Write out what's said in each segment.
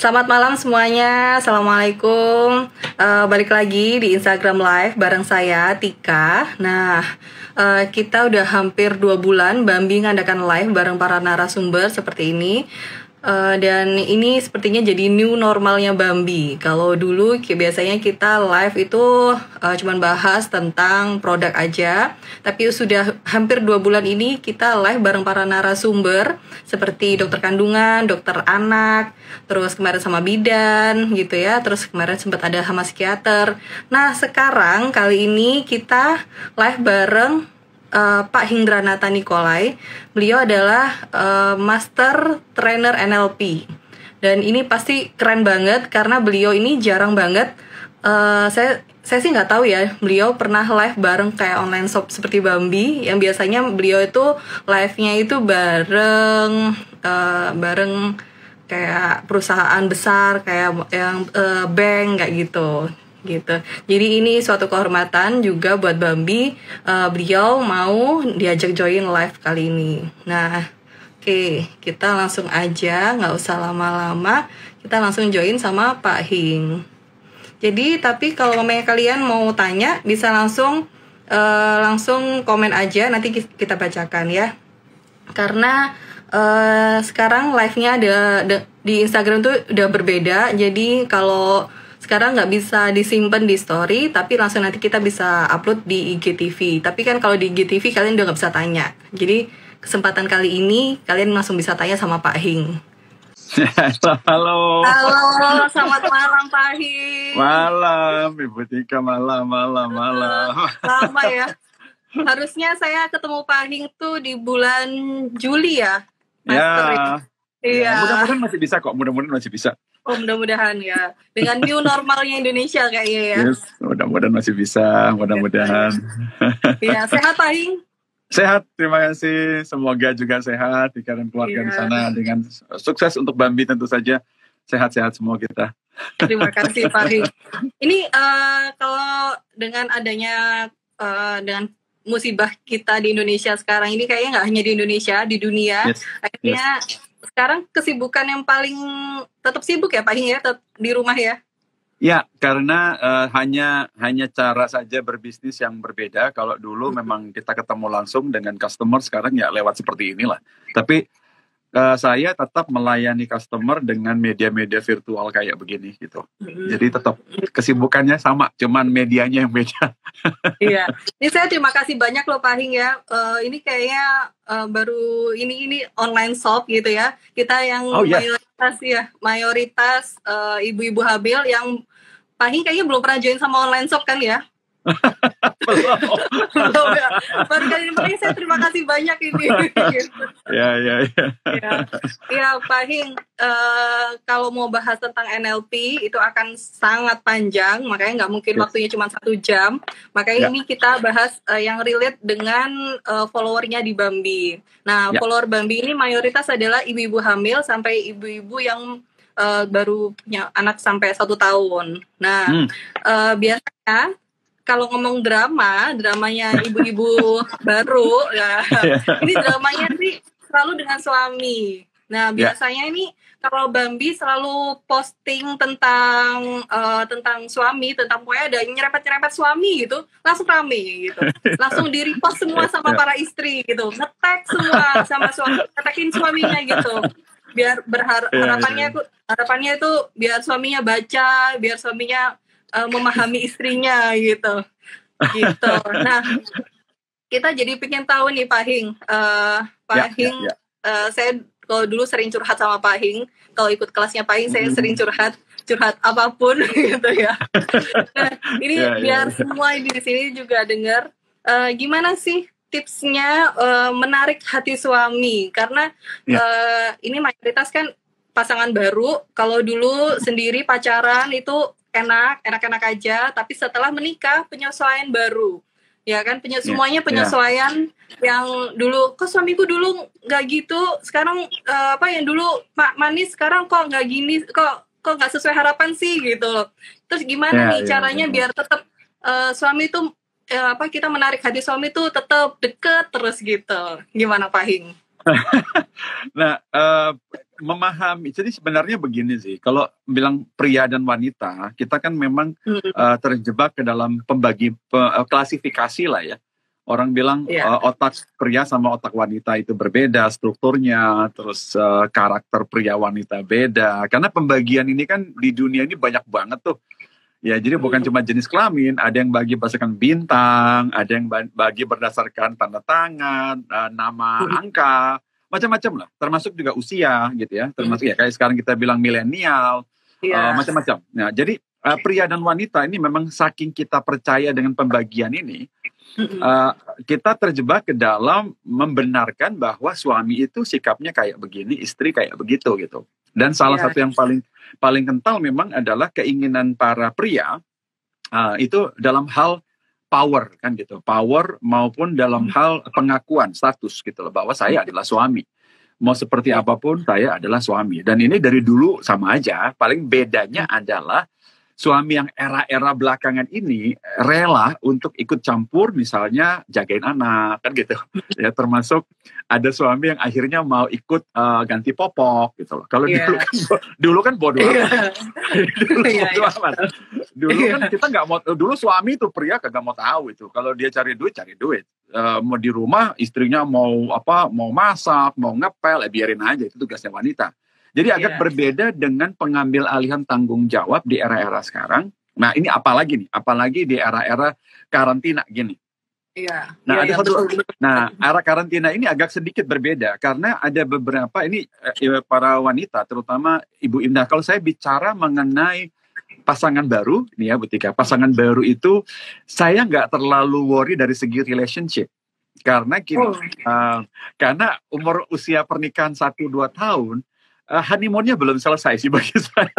Selamat malam semuanya, Assalamualaikum. Balik lagi di Instagram Live bareng saya, Tika. Nah, kita udah hampir 2 bulan Bambi ngadakan live bareng para narasumber seperti ini. Dan ini sepertinya jadi new normalnya Bambi. Kalau dulu biasanya kita live itu cuman bahas tentang produk aja. Tapi sudah hampir 2 bulan ini kita live bareng para narasumber seperti dokter kandungan, dokter anak, terus kemarin sama bidan gitu ya. Terus kemarin sempat ada sama psikiater. Nah sekarang kali ini kita live bareng Pak Hindranata Nikolai. Beliau adalah Master Trainer NLP. Dan ini pasti keren banget karena beliau ini jarang banget. Saya sih nggak tahu ya, beliau pernah live bareng kayak online shop seperti Bambi. Yang biasanya beliau itu live-nya itu bareng kayak perusahaan besar kayak yang bank kayak gitu. Jadi ini suatu kehormatan juga buat Bambi. Beliau mau diajak join live kali ini. Nah, oke, kita langsung aja, nggak usah lama-lama. Kita langsung join sama Pak Hing. Jadi, tapi kalau mamanya kalian mau tanya, bisa langsung komen aja. Nanti kita bacakan ya. Karena sekarang live-nya di Instagram tuh udah berbeda. Jadi kalau sekarang nggak bisa disimpan di story, tapi langsung nanti kita bisa upload di IGTV. Tapi kan kalau di IGTV kalian udah nggak bisa tanya. Jadi kesempatan kali ini kalian langsung bisa tanya sama Pak Hing. Halo. Halo, selamat malam Pak Hing. Malam, Ibu Tika, malam. Lama ya. Harusnya saya ketemu Pak Hing tuh di bulan Juli ya. Ya. Iya. Mudah-mudahan masih bisa kok, mudah-mudahan masih bisa. Oh, mudah-mudahan ya. Dengan new normalnya Indonesia kayaknya ya. Yes, mudah-mudahan masih bisa, mudah-mudahan. Iya, sehat Pak Hing? Sehat, terima kasih. Semoga juga sehat, Tika dan keluarga di sana dengan sukses untuk Bambi tentu saja. Sehat-sehat semua kita. Terima kasih Pak Hing. Ini kalau dengan adanya dengan musibah kita di Indonesia sekarang ini kayaknya nggak hanya di Indonesia, di dunia. Akhirnya sekarang kesibukan yang paling tetap sibuk ya Pak Hing ya, tetap di rumah ya? Ya, karena hanya cara saja berbisnis yang berbeda. Kalau dulu memang kita ketemu langsung dengan customer, sekarang ya lewat seperti inilah. Tapi saya tetap melayani customer dengan media-media virtual kayak begini gitu. Jadi tetap kesibukannya sama, cuman medianya yang beda. Iya, ini saya terima kasih banyak loh Pak Hing ya. Ini kayaknya baru ini online shop gitu ya. Kita yang mayoritas ibu-ibu hamil yang Pak Hing kayaknya belum pernah join sama online shop kan ya? Belum ya. Baru kali ini saya terima kasih banyak ini. Ya Pak Hing, kalau mau bahas tentang NLP itu akan sangat panjang, makanya nggak mungkin waktunya cuma 1 jam. Makanya ini kita bahas yang relate dengan followernya di Bambi. Nah, follower Bambi ini mayoritas adalah ibu-ibu hamil sampai ibu-ibu yang baru punya anak sampai 1 tahun. Nah, biasanya kalau ngomong dramanya ibu-ibu baru, ya, ini dramanya sih selalu dengan suami. Nah, biasanya ini kalau Bambi selalu posting tentang suami, tentang pokoknya ada nyerempet suami gitu, langsung rame gitu. Langsung di-repost semua sama para istri gitu. Nge-tag semua sama suami, nge-tagin suaminya gitu. Biar harapannya itu biar suaminya baca, biar suaminya memahami istrinya gitu. Nah, kita jadi pengen tahu nih Pak Hing. Saya kalau dulu sering curhat sama Pak Hing. Kalau ikut kelasnya Pak Hing, saya sering curhat apapun gitu ya. Nah, ini biar semua di sini juga dengar. Gimana sih tipsnya menarik hati suami? Karena ini mayoritas kan pasangan baru. Kalau dulu sendiri pacaran itu enak-enak aja, tapi setelah menikah penyesuaian baru, ya kan? Semuanya penyesuaian yang dulu, kok suamiku dulu nggak gitu, sekarang yang dulu manis, sekarang kok nggak gini, kok nggak sesuai harapan sih gitu. Terus gimana nih caranya biar tetap suami itu kita menarik hati suami itu tetap deket terus gitu? Gimana Pak Hing? Nah, memahami. Jadi sebenarnya begini sih, kalau bilang pria dan wanita, kita kan memang terjebak ke dalam klasifikasi lah ya. Orang bilang otak pria sama otak wanita itu berbeda strukturnya, terus karakter pria wanita beda. Karena pembagian ini kan di dunia ini banyak banget tuh. Ya, jadi bukan cuma jenis kelamin, ada yang bagi berdasarkan bintang, ada yang bagi berdasarkan tanda tangan, nama, angka, macam-macam lah. Termasuk juga usia gitu ya. Termasuk ya kayak sekarang kita bilang milenial, macam-macam. Nah, jadi pria dan wanita ini memang saking kita percaya dengan pembagian ini, kita terjebak ke dalam membenarkan bahwa suami itu sikapnya kayak begini, istri kayak begitu gitu. Dan salah satu yang paling kental memang adalah keinginan para pria itu dalam hal power kan gitu, power maupun dalam hal pengakuan status gitu loh, bahwa saya adalah suami. Mau seperti apapun saya adalah suami. Dan ini dari dulu sama aja, paling bedanya adalah suami yang era-era belakangan ini rela untuk ikut campur misalnya jagain anak kan gitu ya, termasuk ada suami yang akhirnya mau ikut ganti popok gitu loh. Kalau dulu kan bodoh amat. Dulu kan kita nggak mau, dulu suami itu pria kagak mau tahu itu. Kalau dia cari duit mau di rumah istrinya mau masak, mau ngepel, biarin aja, itu tugasnya wanita. Jadi agak berbeda dengan pengambil alihan tanggung jawab di era-era sekarang. Nah ini apalagi di era-era karantina gini. Nah ada satu. Nah era karantina ini agak sedikit berbeda karena ada beberapa ini para wanita, terutama Ibu Indah. Kalau saya bicara mengenai pasangan baru, nih ya Bu Tika, pasangan baru itu saya nggak terlalu worry dari segi relationship. Karena karena usia pernikahan 1-2 tahun. Honeymoonnya belum selesai sih bagi saya.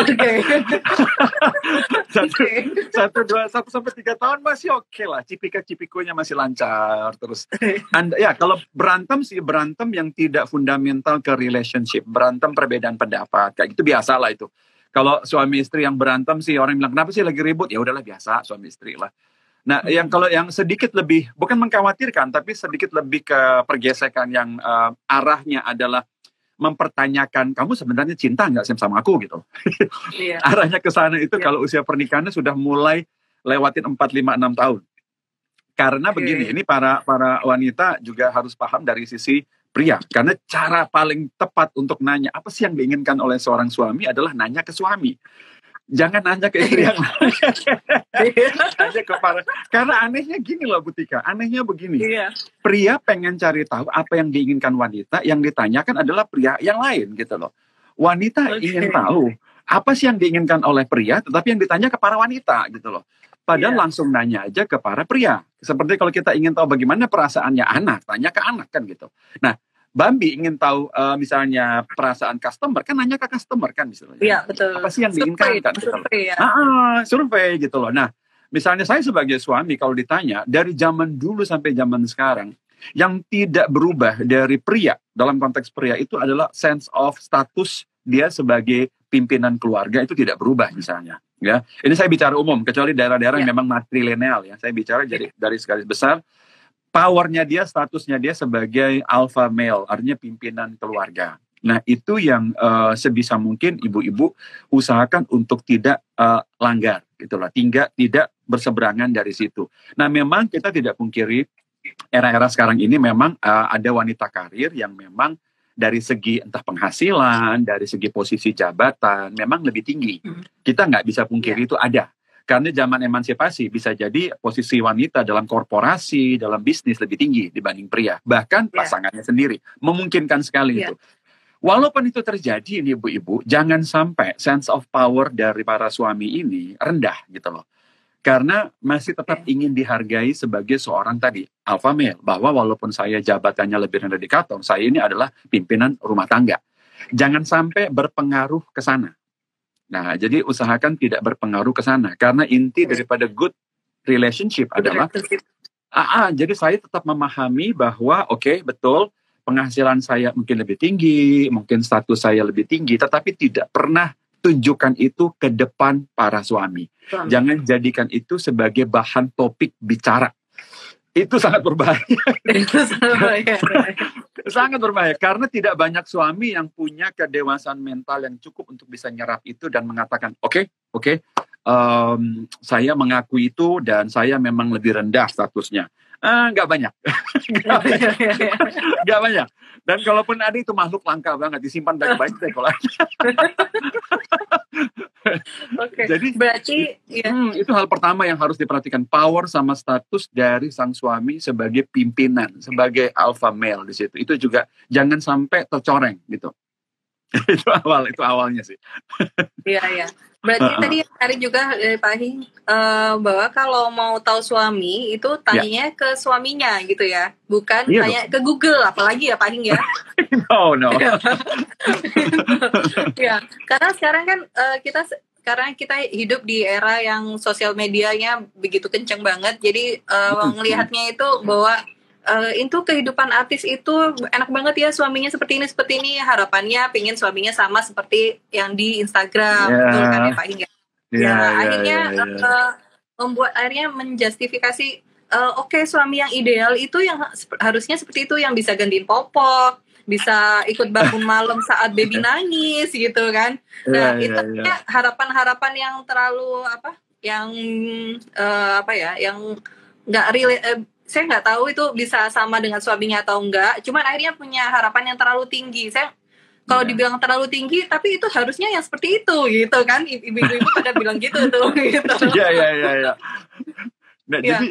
Satu sampai 3 tahun masih oke lah, cipika-cipikunya masih lancar terus. Kalau berantem yang tidak fundamental ke relationship, berantem perbedaan pendapat kayak gitu biasa lah itu. Kalau suami istri yang berantem sih orang bilang kenapa sih lagi ribut, ya udahlah biasa suami istri lah. Nah, kalau yang sedikit lebih bukan mengkhawatirkan tapi sedikit lebih ke pergesekan yang arahnya adalah mempertanyakan kamu sebenarnya cinta nggak sama aku gitu. Arahnya ke sana itu kalau usia pernikahannya sudah mulai lewatin 4, 5, 6 tahun. Karena begini, ini para wanita juga harus paham dari sisi pria. Karena cara paling tepat untuk nanya apa sih yang diinginkan oleh seorang suami adalah nanya ke suami. Jangan nanya ke istri yang lain. Karena anehnya gini loh Bu Tika, anehnya begini. Pria pengen cari tahu apa yang diinginkan wanita, yang ditanyakan adalah pria yang lain gitu loh. Wanita ingin tahu apa sih yang diinginkan oleh pria, tetapi yang ditanya ke para wanita gitu loh. Padahal langsung nanya aja ke para pria. Seperti kalau kita ingin tahu bagaimana perasaannya anak, tanya ke anak kan gitu. Nah, Bambi ingin tahu misalnya perasaan customer, kan nanya ke customer kan misalnya. Iya, betul. Apa sih yang diinginkan kan? Survei gitu loh. Nah, misalnya saya sebagai suami kalau ditanya dari zaman dulu sampai zaman sekarang, yang tidak berubah dari pria dalam konteks pria itu adalah sense of status dia sebagai pimpinan keluarga itu tidak berubah misalnya. Ya, ini saya bicara umum kecuali daerah-daerah yang memang matrilineal ya. Saya bicara dari garis besar. Powernya dia, statusnya dia sebagai alpha male, artinya pimpinan keluarga. Nah itu yang sebisa mungkin ibu-ibu usahakan untuk tidak langgar, gitulah, tidak berseberangan dari situ. Nah memang kita tidak pungkiri era-era sekarang ini memang ada wanita karir yang memang dari segi entah penghasilan, dari segi posisi jabatan, memang lebih tinggi. Kita nggak bisa pungkiri itu ada. Karena zaman emansipasi bisa jadi posisi wanita dalam korporasi, dalam bisnis lebih tinggi dibanding pria. Bahkan pasangannya sendiri. Memungkinkan sekali itu. Walaupun itu terjadi ini ibu-ibu, jangan sampai sense of power dari para suami ini rendah gitu loh. Karena masih tetap ingin dihargai sebagai seorang tadi, alpha male. Bahwa walaupun saya jabatannya lebih rendah di kantor, saya ini adalah pimpinan rumah tangga. Jangan sampai berpengaruh ke sana. Nah, jadi usahakan tidak berpengaruh ke sana. Karena inti daripada good relationship adalah, jadi saya tetap memahami bahwa, oke, betul, penghasilan saya mungkin lebih tinggi, mungkin status saya lebih tinggi, tetapi tidak pernah tunjukkan itu ke depan para suami. Jangan jadikan itu sebagai bahan topik bicara. Itu sangat berbahaya. Itu bahaya. Sangat berbahaya karena tidak banyak suami yang punya kedewasaan mental yang cukup untuk bisa nyerap itu dan mengatakan oke, saya mengakui itu dan saya memang lebih rendah statusnya. Nggak banyak. Nggak banyak. Dan kalaupun ada itu makhluk langka banget, disimpan baik-baik deh kalau ada. Jadi berarti itu hal pertama yang harus diperhatikan, power sama status dari sang suami sebagai pimpinan, sebagai alpha male di situ. Itu juga jangan sampai tercoreng gitu. itu awalnya sih. Iya. Berarti tadi menarik juga dari Pak Hing bahwa kalau mau tahu suami itu tanya ke suaminya gitu ya, bukan tanya ke Google, apalagi ya Pak Hing ya. No. Ya, karena sekarang kan kita hidup di era yang sosial medianya begitu kenceng banget, jadi melihatnya itu bahwa itu kehidupan artis itu enak banget ya, suaminya seperti ini, harapannya pingin suaminya sama seperti yang di Instagram, betul kan ya Pak Hing ya? Akhirnya membuat akhirnya menjustifikasi oke, suami yang ideal itu yang harusnya seperti itu, yang bisa gantiin popok, bisa ikut bangun malam saat baby nangis gitu kan. Nah, itu harapan-harapan yang terlalu yang nggak relate. Saya nggak tahu itu bisa sama dengan suaminya atau enggak. Cuman akhirnya punya harapan yang terlalu tinggi. Saya kalau dibilang terlalu tinggi, tapi itu harusnya yang seperti itu gitu kan. Ibu-ibu pada bilang gitu tuh. Gitu. Iya. Nah, ya, jadi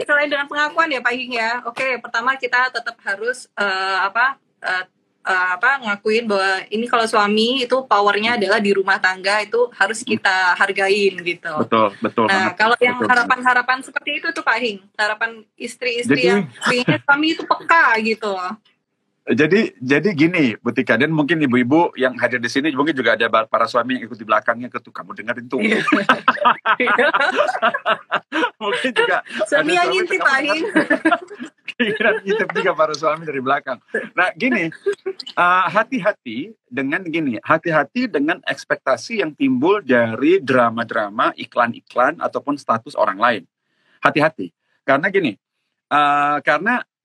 selain dengan pengakuan ya Pak Hing ya. Oke, pertama kita tetap harus ngakuin bahwa ini kalau suami itu powernya adalah di rumah tangga, itu harus kita hargain gitu. Betul. Nah, kalau yang harapan-harapan seperti itu tuh Pak Hing, harapan istri-istri yang pengen suami itu peka gitu. Jadi gini, Bu Tika, dan mungkin ibu-ibu yang hadir di sini mungkin juga ada para suami yang ikut di belakangnya, kamu dengerin tuh. Mungkin juga suami yang ngintip Pak Hing. Kira-kira ngintip juga para suami dari belakang. Nah gini, hati-hati dengan ekspektasi yang timbul dari drama-drama, iklan-iklan ataupun status orang lain. Hati-hati, karena gini,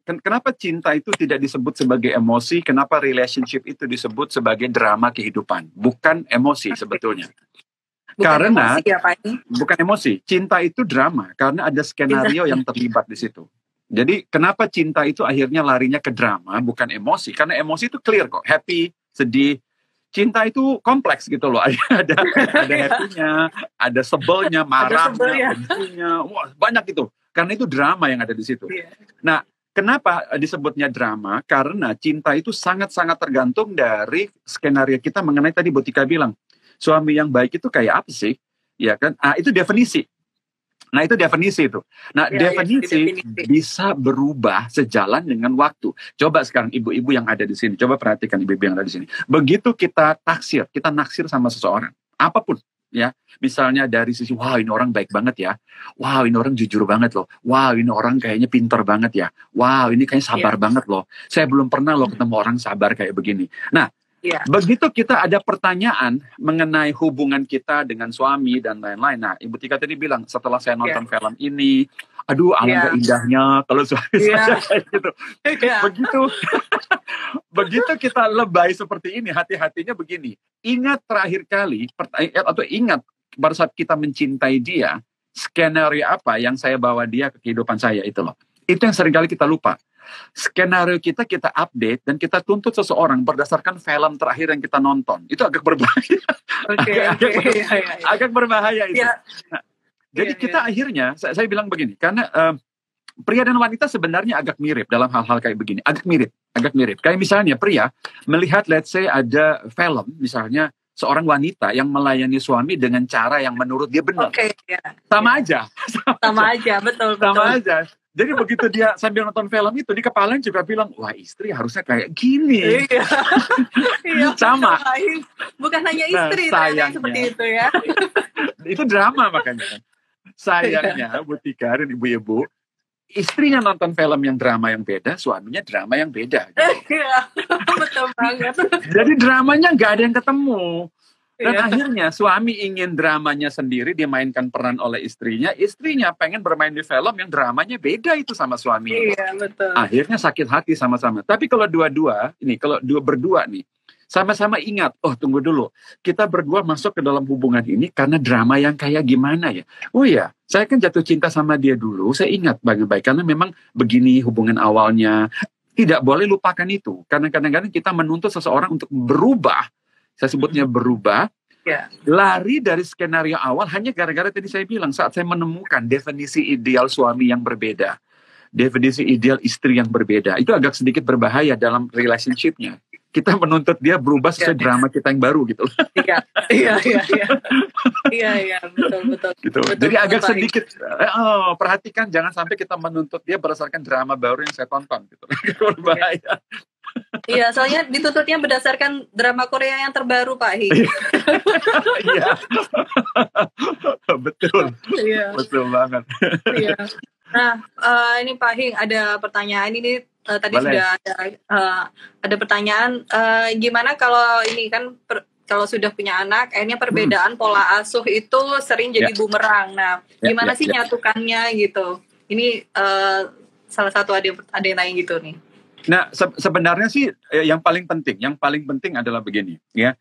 kenapa cinta itu tidak disebut sebagai emosi? Kenapa relationship itu disebut sebagai drama kehidupan? Bukan emosi sebetulnya. Karena emosi ya, Pak? Bukan emosi. Cinta itu drama karena ada skenario yang terlibat di situ. Jadi kenapa cinta itu akhirnya larinya ke drama, bukan emosi? Karena emosi itu clear kok, happy, sedih. Cinta itu kompleks gitu loh. Ada happy-nya, ada sebelnya, marahnya, bencinya, banyak itu. Karena itu drama yang ada di situ. Nah, kenapa disebutnya drama? Karena cinta itu sangat-sangat tergantung dari skenario kita mengenai tadi Bu Tika bilang, suami yang baik itu kayak apa sih? Ya kan? Itu definisi. Nah, itu definisi itu. Nah, definisi bisa berubah sejalan dengan waktu. Coba sekarang ibu-ibu yang ada di sini, coba perhatikan ibu-ibu yang ada di sini. Begitu kita naksir sama seseorang, apapun. Ya, misalnya dari sisi, wah ini orang baik banget ya, wah ini orang jujur banget loh, wah ini orang kayaknya pintar banget ya, wah ini kayaknya sabar banget loh, saya belum pernah loh ketemu orang sabar kayak begini. Nah, begitu kita ada pertanyaan mengenai hubungan kita dengan suami dan lain-lain. Nah, Ibu Tika tadi bilang setelah saya nonton film ini, aduh alangkah indahnya kalau suami saya kayak gitu. Begitu kita lebay seperti ini, hati-hatinya begini. Ingat terakhir kali, ingat pada saat kita mencintai dia, skenario apa yang saya bawa dia ke kehidupan saya itu loh. Itu yang seringkali kita lupa. Skenario kita update dan kita tuntut seseorang berdasarkan film terakhir yang kita nonton. Itu agak berbahaya. Agak berbahaya itu. Nah, jadi kita akhirnya, saya bilang begini, karena pria dan wanita sebenarnya agak mirip dalam hal-hal kayak begini. Agak mirip. Kayak misalnya pria melihat, let's say ada film, misalnya seorang wanita yang melayani suami dengan cara yang menurut dia benar. Sama aja, betul. Sama aja. Jadi begitu dia sambil nonton film itu, di kepalanya juga bilang, wah istri harusnya kayak gini. Sama. Bukan hanya istri yang seperti itu ya. Itu drama makanya. Sayangnya Bu Tika dan ibu-ibu, istrinya nonton film yang drama yang beda, suaminya drama yang beda. Iya, betul banget. Jadi dramanya nggak ada yang ketemu. Dan akhirnya suami ingin dramanya sendiri dimainkan peran oleh istrinya pengen bermain di film yang dramanya beda itu sama suami. Iya, betul. Akhirnya sakit hati sama-sama. Tapi kalau berdua nih, sama-sama ingat, oh tunggu dulu, kita berdua masuk ke dalam hubungan ini karena drama yang kayak gimana ya? Oh ya, saya kan jatuh cinta sama dia dulu, saya ingat baik-baik karena memang begini hubungan awalnya. Tidak boleh lupakan itu, karena kadang-kadang kita menuntut seseorang untuk berubah. Saya sebutnya berubah, lari dari skenario awal hanya gara-gara tadi saya bilang saat saya menemukan definisi ideal suami yang berbeda, definisi ideal istri yang berbeda, itu agak sedikit berbahaya dalam relationship-nya. Kita menuntut dia berubah sesuai drama kita yang baru gitu. Iya, betul. Gitu. Jadi agak sedikit perhatikan jangan sampai kita menuntut dia berdasarkan drama baru yang saya tonton gitu. Berbahaya. Iya, soalnya dituntutnya berdasarkan drama Korea yang terbaru, Pak Hing. Iya. Betul. Iya. Betul banget. Iya. Nah, ini Pak Hing ada pertanyaan ini tadi Boleh. sudah ada pertanyaan gimana kalau ini kan kalau sudah punya anak, akhirnya perbedaan pola asuh itu sering jadi bumerang. Nah, gimana sih nyatukannya gitu? Ini salah satu ada yang nanya gitu nih. Nah, sebenarnya sih yang paling penting adalah begini, ya.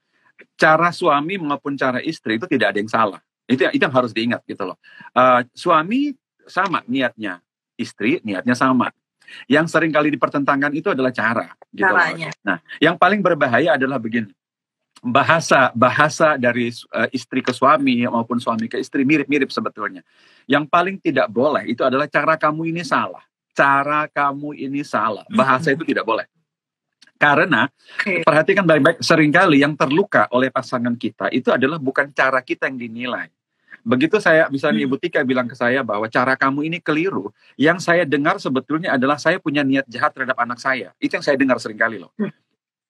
Cara suami maupun cara istri itu tidak ada yang salah. Itu yang harus diingat gitu loh. Suami sama niatnya, istri niatnya sama. Yang sering kali dipertentangkan itu adalah cara. Gitu Caranya. Loh. Nah, yang paling berbahaya adalah begini. Bahasa dari istri ke suami maupun suami ke istri mirip-mirip sebetulnya. Yang paling tidak boleh itu adalah cara kamu ini salah. Cara kamu ini salah. Bahasa itu tidak boleh. Karena, perhatikan baik-baik, seringkali yang terluka oleh pasangan kita itu adalah bukan cara kita yang dinilai. Begitu misalnya Ibu Tika bilang ke saya bahwa cara kamu ini keliru, yang saya dengar sebetulnya adalah saya punya niat jahat terhadap anak saya. Itu yang saya dengar seringkali loh.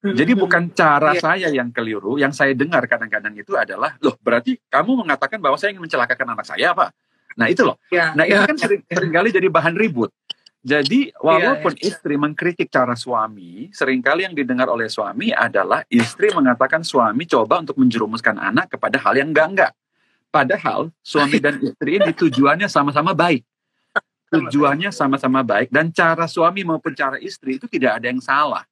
Jadi bukan cara saya yang keliru, yang saya dengar kadang-kadang itu adalah, loh berarti kamu mengatakan bahwa saya ingin mencelakakan anak saya apa? Nah itu loh. Nah itu kan seringkali jadi bahan ribut. Jadi walaupun istri mengkritik cara suami, seringkali yang didengar oleh suami adalah istri mengatakan suami coba untuk menjerumuskan anak kepada hal yang enggak. Padahal suami dan istri ini tujuannya sama-sama baik. Tujuannya sama-sama baik dan cara suami maupun cara istri itu tidak ada yang salah.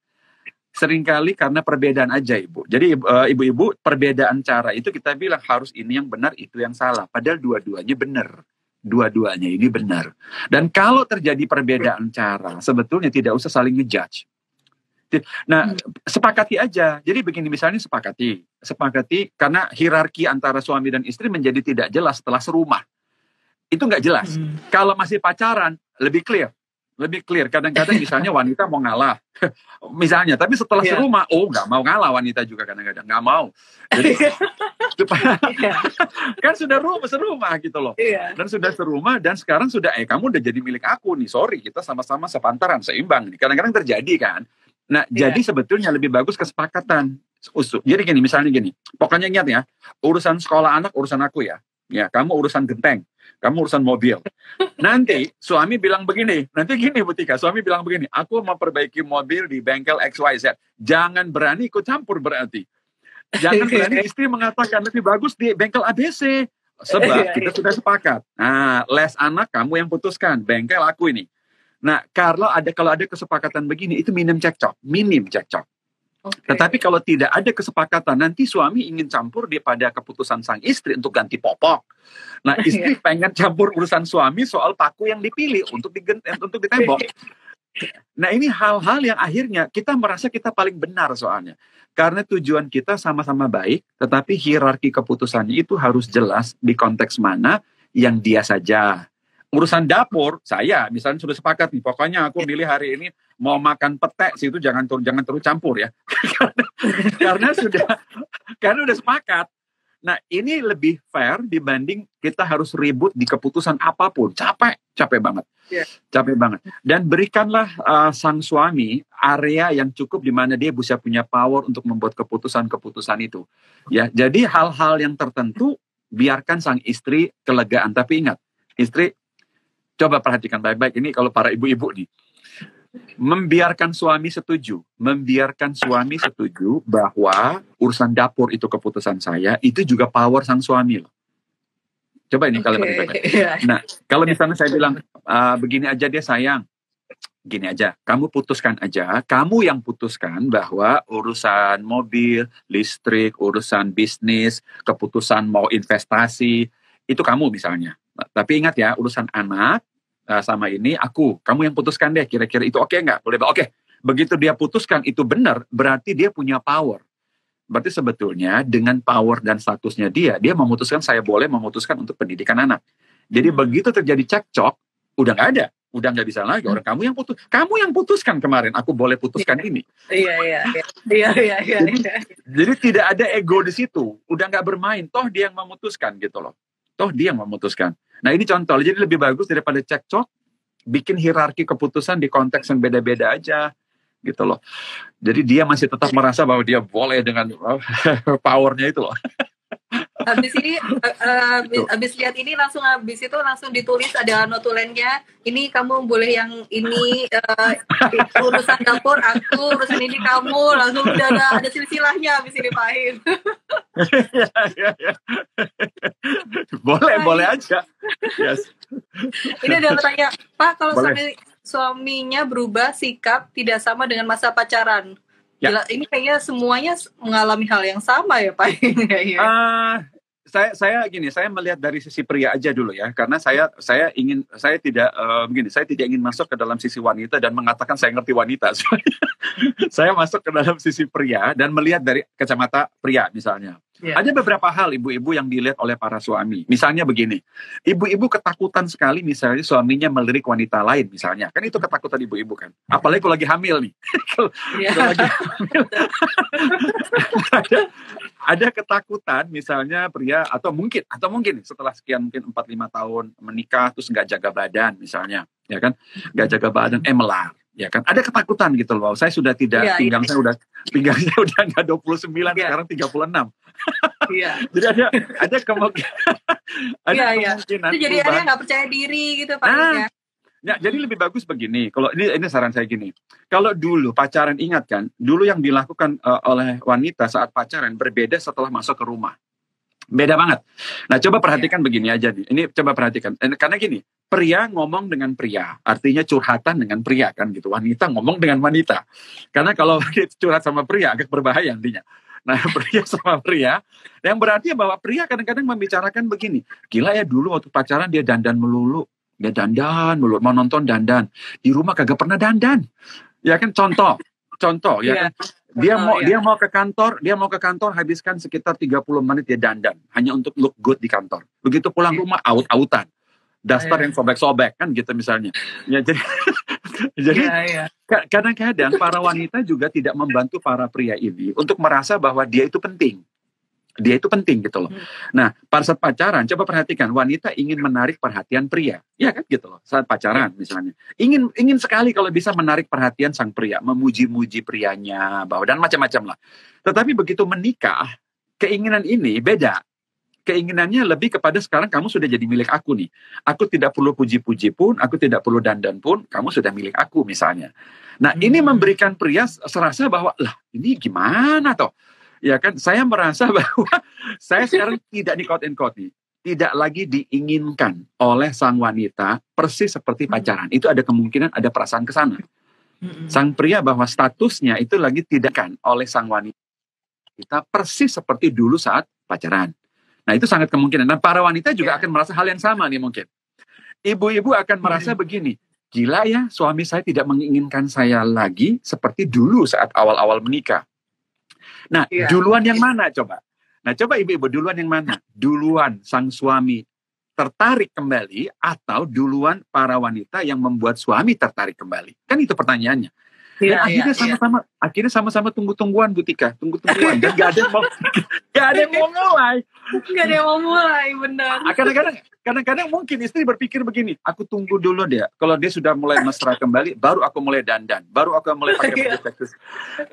Seringkali karena perbedaan aja Ibu. Jadi ibu-ibu perbedaan cara itu kita bilang harus ini yang benar, itu yang salah. Padahal dua-duanya benar. Dua-duanya ini benar. Dan kalau terjadi perbedaan cara, sebetulnya tidak usah saling ngejudge. Nah, sepakati aja. Jadi begini, misalnya sepakati karena hierarki antara suami dan istri menjadi tidak jelas setelah serumah. Itu nggak jelas. Kalau masih pacaran, lebih clear. Kadang-kadang misalnya wanita mau ngalah. Misalnya, tapi setelah serumah, nggak mau ngalah wanita juga kadang-kadang. Nggak mau. Jadi, kan sudah serumah gitu loh. Dan sudah serumah, dan sekarang sudah, kamu udah jadi milik aku nih. Sorry, kita sama-sama sepantaran, seimbang. Kadang-kadang terjadi kan. Nah, jadi sebetulnya lebih bagus kesepakatan. Jadi misalnya gini. Pokoknya ingat ya, urusan sekolah anak, urusan aku ya. Ya, kamu urusan genteng, kamu urusan mobil. Nanti suami bilang begini, Bu Tika, suami bilang begini, aku mau perbaiki mobil di bengkel XYZ. Jangan berani ikut campur berarti. Jangan berani istri mengatakan lebih bagus di bengkel ABC. Sebab kita sudah sepakat. Nah, les anak kamu yang putuskan, bengkel aku ini. Nah, kalau ada kesepakatan begini, itu minim cekcok. Tetapi kalau tidak ada kesepakatan, nanti suami ingin campur pada keputusan sang istri untuk ganti popok. Nah, istri pengen campur urusan suami soal paku yang dipilih untuk ditembok. Nah, ini hal-hal yang akhirnya kita merasa kita paling benar soalnya. Karena tujuan kita sama-sama baik, tetapi hierarki keputusannya itu harus jelas di konteks mana yang dia saja. Urusan dapur, saya misalnya sudah sepakat nih, pokoknya aku milih hari ini mau makan pete, situ jangan terus campur ya. karena udah sepakat. Nah, ini lebih fair dibanding kita harus ribut di keputusan apapun. Capek banget. Capek banget. Dan berikanlah sang suami area yang cukup di mana dia bisa punya power untuk membuat keputusan-keputusan itu. Ya, jadi hal-hal yang tertentu biarkan sang istri kelegaan. Tapi ingat, istri coba perhatikan baik-baik ini kalau para ibu-ibu nih. membiarkan suami setuju bahwa urusan dapur itu keputusan saya, itu juga power sang suami loh. Coba ini kalimat baik-baik. Nah, kalau misalnya saya bilang begini aja dia sayang, gini aja, kamu putuskan aja, kamu yang putuskan bahwa urusan mobil, listrik, urusan bisnis, keputusan mau investasi, itu kamu misalnya. Tapi ingat ya, urusan anak sama ini kamu yang putuskan deh, kira-kira itu oke nggak? Boleh, oke. Begitu dia putuskan itu benar, berarti dia punya power. Berarti sebetulnya dengan power dan statusnya dia memutuskan saya boleh memutuskan untuk pendidikan anak. Jadi begitu terjadi cekcok, udah nggak bisa lagi orang kamu yang putuskan kemarin aku boleh putuskan ini. Iya. Jadi tidak ada ego di situ, udah nggak bermain, toh dia yang memutuskan gitu loh. Nah ini contoh, jadi lebih bagus daripada cekcok, bikin hierarki keputusan di konteks yang beda-beda aja gitu loh. Jadi dia masih tetap merasa bahwa dia boleh dengan powernya itu loh. Habis ini, habis lihat ini langsung ditulis ada notulennya. Ini kamu boleh yang ini urusan dapur aku, urusan ini kamu. Langsung udah ada silsilahnya habis ini Pak Hin. Ya. Boleh aja. Yes. Ini ada pertanyaan, Pak, kalau suaminya berubah sikap tidak sama dengan masa pacaran. Ya. Gila, ini kayaknya semuanya mengalami hal yang sama ya Pak Hin. Saya melihat dari sisi pria aja dulu ya, karena saya tidak ingin masuk ke dalam sisi wanita dan mengatakan saya ngerti wanita. Saya masuk ke dalam sisi pria dan melihat dari kacamata pria misalnya. Yeah. Ada beberapa hal ibu-ibu yang dilihat oleh para suami. Misalnya begini, ibu-ibu ketakutan sekali misalnya suaminya melirik wanita lain misalnya. Kan itu ketakutan ibu-ibu kan. Apalagi kalau lagi hamil nih. Kalau lagi hamil. Ada ketakutan misalnya pria atau mungkin setelah sekian mungkin 4-5 tahun menikah terus nggak jaga badan misalnya, ya kan? Nggak jaga badan melar. Ya kan, ada ketakutan gitu loh. Saya sudah tidak pinggangnya udah nggak 29 sekarang 36. Iya. Jadi ada kemungkinan. Kemungkinan. Itu jadi ada nggak percaya diri gitu Pak. Ya, jadi lebih bagus begini. Kalau ini saran saya gini. Kalau dulu pacaran, ingat kan, dulu yang dilakukan oleh wanita saat pacaran berbeda setelah masuk ke rumah. Beda banget. Nah, coba perhatikan begini aja nih. Ini coba perhatikan. Karena gini, pria ngomong dengan pria, artinya curhatan dengan pria kan gitu. Wanita ngomong dengan wanita. Karena kalau curhat sama pria agak berbahaya nantinya. Nah, pria sama pria, yang berarti bahwa pria kadang-kadang membicarakan begini. Gila ya, dulu waktu pacaran dia dandan melulu. Mau nonton dandan. Di rumah kagak pernah dandan. Ya kan, contoh ya kan. Dia mau ke kantor habiskan sekitar 30 menit dia dandan hanya untuk look good di kantor. Begitu pulang rumah out-outan. Daster yang sobek-sobek kan gitu misalnya. Ya jadi kadang-kadang para wanita juga tidak membantu para pria ini untuk merasa bahwa dia itu penting. Dia itu penting gitu loh. Nah, pada saat pacaran, coba perhatikan, wanita ingin menarik perhatian pria. Ya kan gitu loh, saat pacaran misalnya. Ingin sekali kalau bisa menarik perhatian sang pria, memuji-muji prianya, dan macam-macam lah. Tetapi begitu menikah, keinginan ini beda. Keinginannya lebih kepada sekarang kamu sudah jadi milik aku nih. Aku tidak perlu puji-puji pun, aku tidak perlu dandan pun, kamu sudah milik aku misalnya. Nah, ini memberikan pria serasa bahwa, lah ini gimana toh? Ya kan, saya merasa bahwa saya sekarang tidak di quote and quote nih, tidak lagi diinginkan oleh sang wanita persis seperti pacaran. Itu ada kemungkinan ada perasaan ke sana. Sang pria bahwa statusnya itu lagi tidak kan oleh sang wanita persis seperti dulu saat pacaran. Nah, itu sangat kemungkinan. Dan para wanita juga akan merasa hal yang sama nih mungkin. Ibu-ibu akan merasa begini, gila ya, suami saya tidak menginginkan saya lagi seperti dulu saat awal-awal menikah. Nah, duluan yang mana coba? Nah, coba ibu-ibu duluan yang mana? Duluan sang suami tertarik kembali atau duluan para wanita yang membuat suami tertarik kembali? Kan itu pertanyaannya. Dan akhirnya sama-sama tunggu-tungguan Bu Tika, tunggu-tungguan dan gak ada yang mau mulai. Gak ada yang mau mulai, benar. Kadang-kadang mungkin istri berpikir begini, aku tunggu dulu deh. Kalau dia sudah mulai mesra kembali, baru aku mulai dandan, baru aku mulai pakai baju seksi.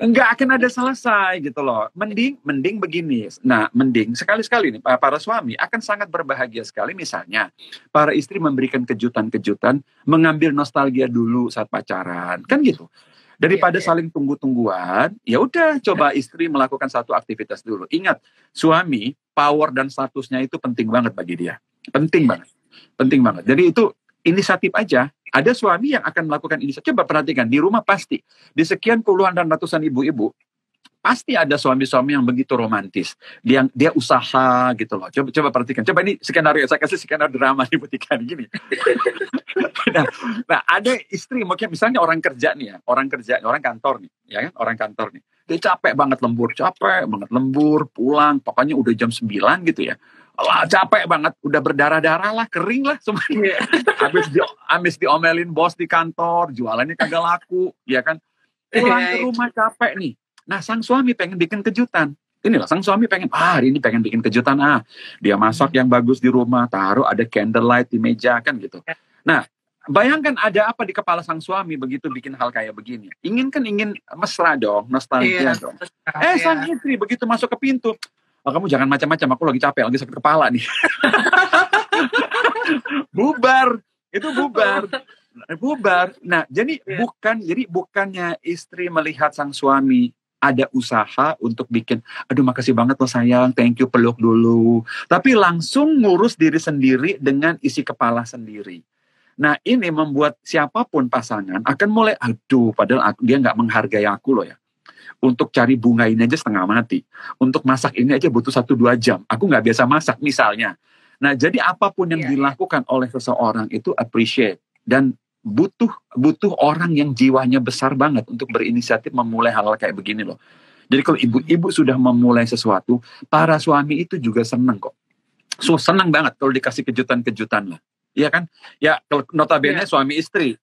Enggak akan ada selesai gitu loh. Mending begini. Nah, mending sekali-sekali nih para suami akan sangat berbahagia sekali misalnya para istri memberikan kejutan-kejutan, mengambil nostalgia dulu saat pacaran, kan gitu. Daripada saling tunggu-tungguan, ya udah coba istri melakukan satu aktivitas dulu. Ingat, suami power dan statusnya itu penting banget bagi dia. Penting banget. Jadi itu inisiatif aja. Ada suami yang akan melakukan inisiatif. Coba perhatikan, di rumah pasti. Di sekian puluhan dan ratusan ibu-ibu, pasti ada suami-suami yang begitu romantis. Dia usaha gitu loh. Coba perhatikan. Coba ini skenario, saya kasih skenario drama nih Butika gini. nah, ada istri mungkin misalnya orang kerja, orang kantor nih, ya kan? Orang kantor nih. Dia capek banget lembur, pulang, pokoknya udah jam 9 gitu ya. Lah, capek banget, udah berdarah-darah lah, kering lah semuanya. Habis diomelin bos di kantor, jualannya kagak laku, ya kan? Pulang ke rumah capek nih. Nah, sang suami pengen bikin kejutan. Inilah, sang suami hari ini pengen bikin kejutan. Dia masak yang bagus di rumah, taruh ada candlelight di meja, kan gitu. Nah, bayangkan ada apa di kepala sang suami begitu bikin hal kayak begini. Ingin mesra dong, nostalgia dong. Sang istri begitu masuk ke pintu, kamu jangan macam-macam, aku lagi capek, lagi sakit kepala nih. bubar. Nah, jadi bukannya istri melihat sang suami ada usaha untuk bikin, aduh makasih banget loh sayang, thank you, peluk dulu. Tapi langsung ngurus diri sendiri dengan isi kepala sendiri. Nah, ini membuat siapapun pasangan akan mulai, padahal dia nggak menghargai aku loh ya. Untuk cari bunga ini aja setengah mati. Untuk masak ini aja butuh 1-2 jam. Aku nggak biasa masak misalnya. Nah, jadi apapun yang dilakukan oleh seseorang itu appreciate. Dan butuh orang yang jiwanya besar banget untuk berinisiatif memulai hal-hal kayak begini loh. Jadi kalau ibu-ibu sudah memulai sesuatu, para suami itu juga senang kok. Senang banget kalau dikasih kejutan-kejutan lah. Iya kan? Ya, kalau notabene suami istri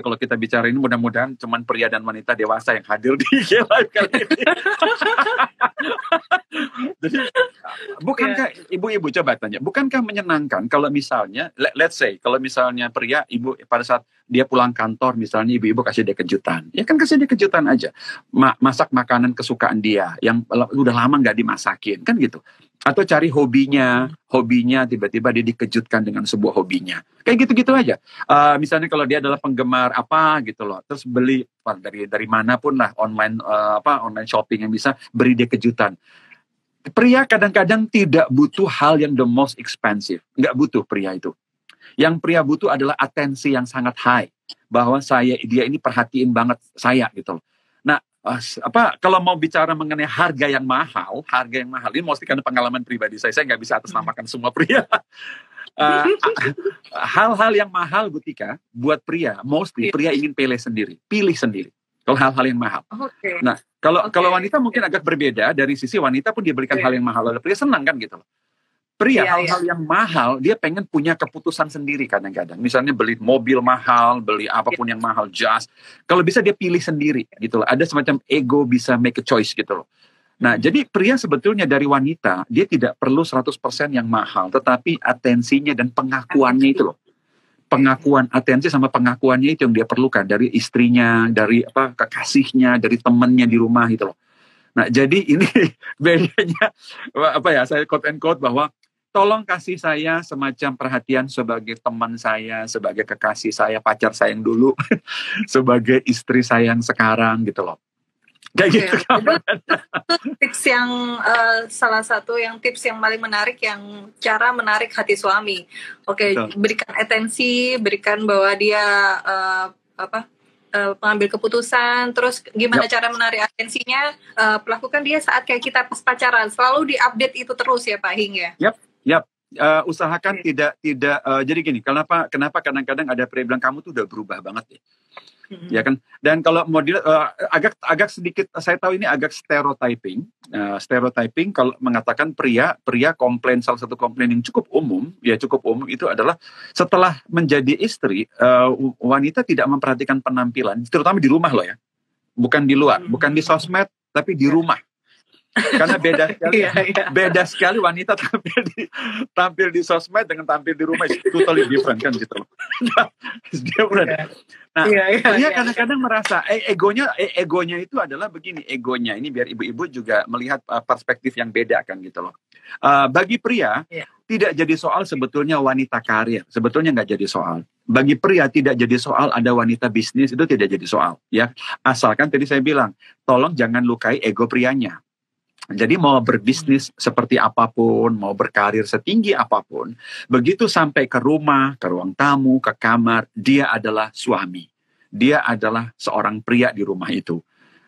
kalau kita bicara ini mudah-mudahan cuman pria dan wanita dewasa yang hadir di live kali ini. Jadi, bukankah ibu-ibu coba tanya, bukankah menyenangkan kalau misalnya, let's say, kalau misalnya pria, ibu pada saat dia pulang kantor, misalnya ibu-ibu kasih dia kejutan. Ya kan kasih dia kejutan aja. Masak makanan kesukaan dia, yang udah lama nggak dimasakin, kan gitu. Atau cari hobinya tiba-tiba dia dikejutkan dengan sebuah hobinya. Kayak gitu-gitu aja. Misalnya kalau dia adalah penggemar apa gitu loh, terus beli dari manapun lah online shopping yang bisa beri dia kejutan. Pria kadang-kadang tidak butuh hal yang the most expensive. Nggak butuh pria itu. Yang pria butuh adalah atensi yang sangat high. Bahwa dia ini perhatiin banget saya gitu loh. Nah, kalau mau bicara mengenai harga yang mahal ini mesti karena pengalaman pribadi saya nggak bisa atasnamakan semua pria. Hal-hal yang mahal Butika buat pria, mostly pria ingin pilih sendiri. Kalau hal-hal yang mahal. Nah, kalau wanita mungkin agak berbeda, dari sisi wanita pun dia berikan hal yang mahal, oleh pria senang kan gitu loh. Pria hal-hal yang mahal dia pengen punya keputusan sendiri kadang-kadang. Misalnya beli mobil mahal, beli apapun yang mahal, jas. Kalau bisa dia pilih sendiri gitu loh. Ada semacam ego bisa make a choice gitu loh. Nah, jadi pria sebetulnya dari wanita dia tidak perlu 100% yang mahal, tetapi atensinya dan pengakuannya itu loh. Pengakuan, atensi sama pengakuannya itu yang dia perlukan dari istrinya, dari kekasihnya, dari temannya di rumah gitu loh. Nah, jadi ini bedanya saya quote and quote bahwa tolong kasih saya semacam perhatian sebagai teman saya, sebagai kekasih saya, pacar saya yang dulu, sebagai istri saya yang sekarang gitu loh. Kayak gitu. Itu tips yang salah satu yang tips yang paling menarik, yang cara menarik hati suami. Berikan atensi, berikan bahwa dia pengambil keputusan, terus gimana cara menarik atensinya, lakukan dia saat kayak kita pas pacaran, selalu diupdate itu terus ya Pak Hing ya. Usahakan tidak jadi gini, kenapa kadang-kadang ada pria bilang kamu tuh udah berubah banget ya. Ya kan, dan kalau model agak sedikit saya tahu ini agak stereotyping kalau mengatakan pria komplain, salah satu komplain yang cukup umum itu adalah setelah menjadi istri, wanita tidak memperhatikan penampilan, terutama di rumah loh ya. bukan di luar, bukan di sosmed, tapi di rumah. Karena beda sekali, beda sekali wanita tampil di sosmed dengan tampil di rumah, itu totally different kan gitu. Nah, dia kadang-kadang merasa egonya itu adalah begini, egonya ini biar ibu-ibu juga melihat perspektif yang beda kan gitu loh. Bagi pria tidak jadi soal sebetulnya wanita karir, sebetulnya nggak jadi soal. Bagi pria tidak jadi soal ada wanita bisnis, itu tidak jadi soal ya. Asalkan tadi saya bilang, tolong jangan lukai ego prianya. Jadi mau berbisnis seperti apapun, mau berkarir setinggi apapun, begitu sampai ke rumah, ke ruang tamu, ke kamar, dia adalah suami. Dia adalah seorang pria di rumah itu.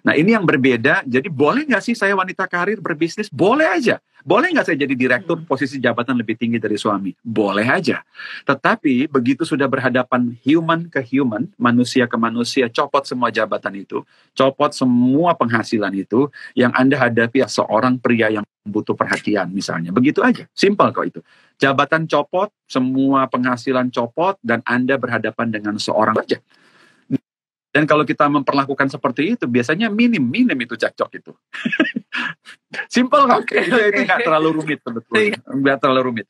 Nah ini yang berbeda, jadi boleh nggak sih saya wanita karir berbisnis? Boleh aja. Boleh nggak saya jadi direktur posisi jabatan lebih tinggi dari suami? Boleh aja. Tetapi begitu sudah berhadapan human ke human, manusia ke manusia, copot semua jabatan itu, copot semua penghasilan itu, yang Anda hadapi seorang pria yang butuh perhatian misalnya. Begitu aja, simple kok itu. Jabatan copot, semua penghasilan copot, dan Anda berhadapan dengan seorang aja. Dan kalau kita memperlakukan seperti itu, biasanya minim itu cekcok itu. Simple kok, itu nggak terlalu rumit sebetulnya, nggak terlalu rumit,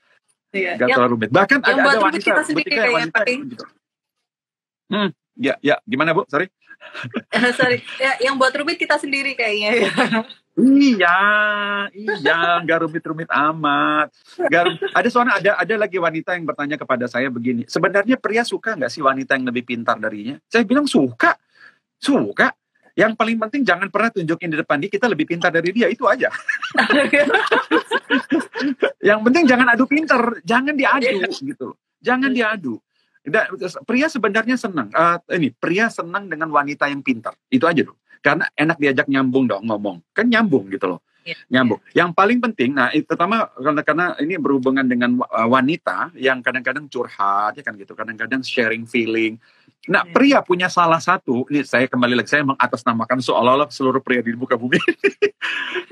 nggak terlalu rumit. Bahkan ada wanita, kita sendiri kayaknya gitu. Ya, gimana Bu? Sorry. Sorry, yang buat rumit kita sendiri kayaknya. Iya, nggak rumit-rumit amat. Ada lagi wanita yang bertanya kepada saya begini, sebenarnya pria suka nggak sih wanita yang lebih pintar darinya? Saya bilang suka. Yang paling penting jangan pernah tunjukin di depan dia kita lebih pintar dari dia, itu aja. Yang penting jangan adu pintar, jangan diadu gitu, jangan diadu. Pria sebenarnya senang, pria senang dengan wanita yang pintar, itu aja loh. Karena enak diajak nyambung dong ngomong, kan nyambung gitu loh, nyambung. Yang paling penting, nah terutama karena ini berhubungan dengan wanita yang kadang-kadang curhat, ya kan gitu, kadang-kadang sharing feeling. Nah pria punya salah satu, ini saya kembali lagi, saya mengatasnamakan seolah-olah seluruh pria di muka bumi.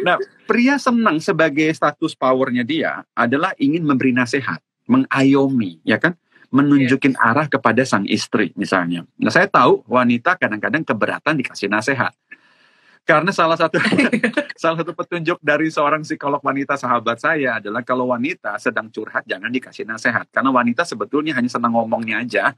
Nah pria senang sebagai status powernya dia adalah ingin memberi nasihat, mengayomi, ya kan? Menunjukin arah kepada sang istri misalnya. Nah saya tahu wanita kadang-kadang keberatan dikasih nasihat. Karena salah satu petunjuk dari seorang psikolog wanita sahabat saya adalah kalau wanita sedang curhat jangan dikasih nasihat. Karena wanita sebetulnya hanya senang ngomongnya aja.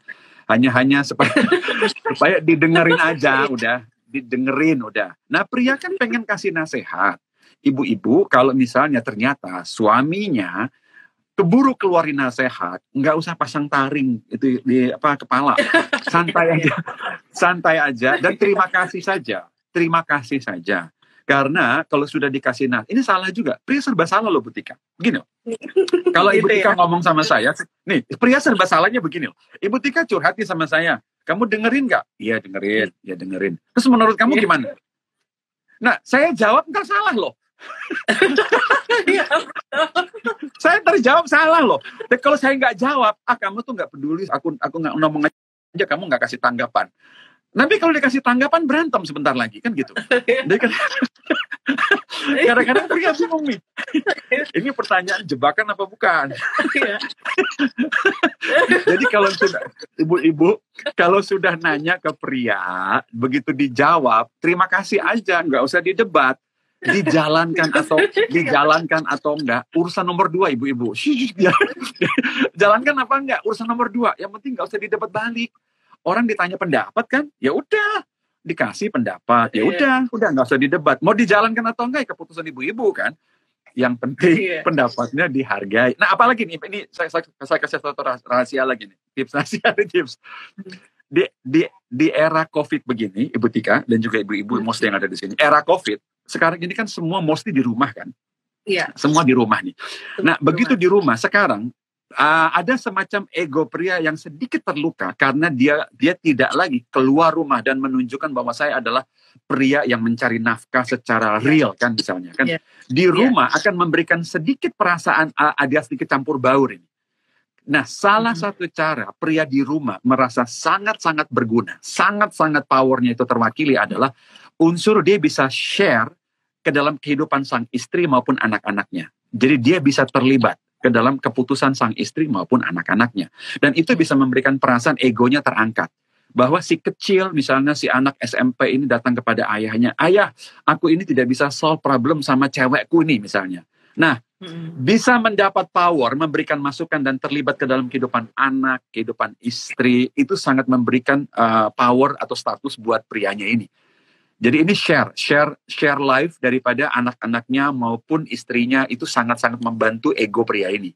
Hanya supaya didengerin aja, udah. Didengerin, udah. Nah pria kan pengen kasih nasihat. Ibu-ibu kalau misalnya ternyata suaminya keburu keluarin nasihat, nggak usah pasang taring itu di kepala, santai aja dan terima kasih saja. Karena kalau sudah dikasih ini salah juga, pria serba salah loh Bu Tika. Begini loh. Kalau Ibu Tika ngomong sama saya, nih pria serba salahnya begini loh. Ibu Tika curhat sama saya, kamu dengerin nggak? Iya dengerin. Terus menurut kamu gimana? Nah saya jawab nggak salah loh. Saya terjawab salah loh. Dan kalau saya nggak jawab, kamu tuh nggak peduli, aku nggak ngomong aja, kamu nggak kasih tanggapan. Nanti kalau dikasih tanggapan berantem sebentar lagi kan gitu. Kadang-kadang pria bingung nih. Ini pertanyaan jebakan apa bukan? Jadi kalau sudah ibu-ibu kalau sudah nanya ke pria, begitu dijawab, terima kasih aja, nggak usah didebat. Dijalankan atau enggak urusan nomor 2 ibu-ibu. Jalankan apa enggak urusan nomor 2, yang penting nggak usah didebat balik. Orang ditanya pendapat kan, ya udah dikasih pendapat, ya udah nggak usah didebat. Mau dijalankan atau enggak keputusan ibu-ibu kan. Yang penting pendapatnya dihargai. Nah apalagi nih, ini saya kasih satu rahasia lagi nih, tips. Di era COVID begini, Ibu Tika dan juga ibu-ibu mostly yang ada di sini, era COVID sekarang ini kan semua mostly di rumah kan? Iya. Semua di rumah nih. Nah, begitu di rumah sekarang ada semacam ego pria yang sedikit terluka karena dia tidak lagi keluar rumah dan menunjukkan bahwa saya adalah pria yang mencari nafkah secara real kan misalnya kan. Di rumah akan memberikan sedikit perasaan ada sedikit campur baur ini. Nah, salah satu cara pria di rumah merasa sangat-sangat berguna, sangat-sangat powernya itu terwakili adalah unsur dia bisa share ke dalam kehidupan sang istri maupun anak-anaknya. Jadi dia bisa terlibat ke dalam keputusan sang istri maupun anak-anaknya. Dan itu bisa memberikan perasaan egonya terangkat. bahwa si kecil, misalnya si anak SMP ini datang kepada ayahnya, ayah, aku ini tidak bisa solve problem sama cewekku nih misalnya. Nah, bisa mendapat power, memberikan masukan dan terlibat ke dalam kehidupan anak, kehidupan istri, itu sangat memberikan power atau status buat prianya ini. Jadi ini share life daripada anak-anaknya maupun istrinya, itu sangat-sangat membantu ego pria ini.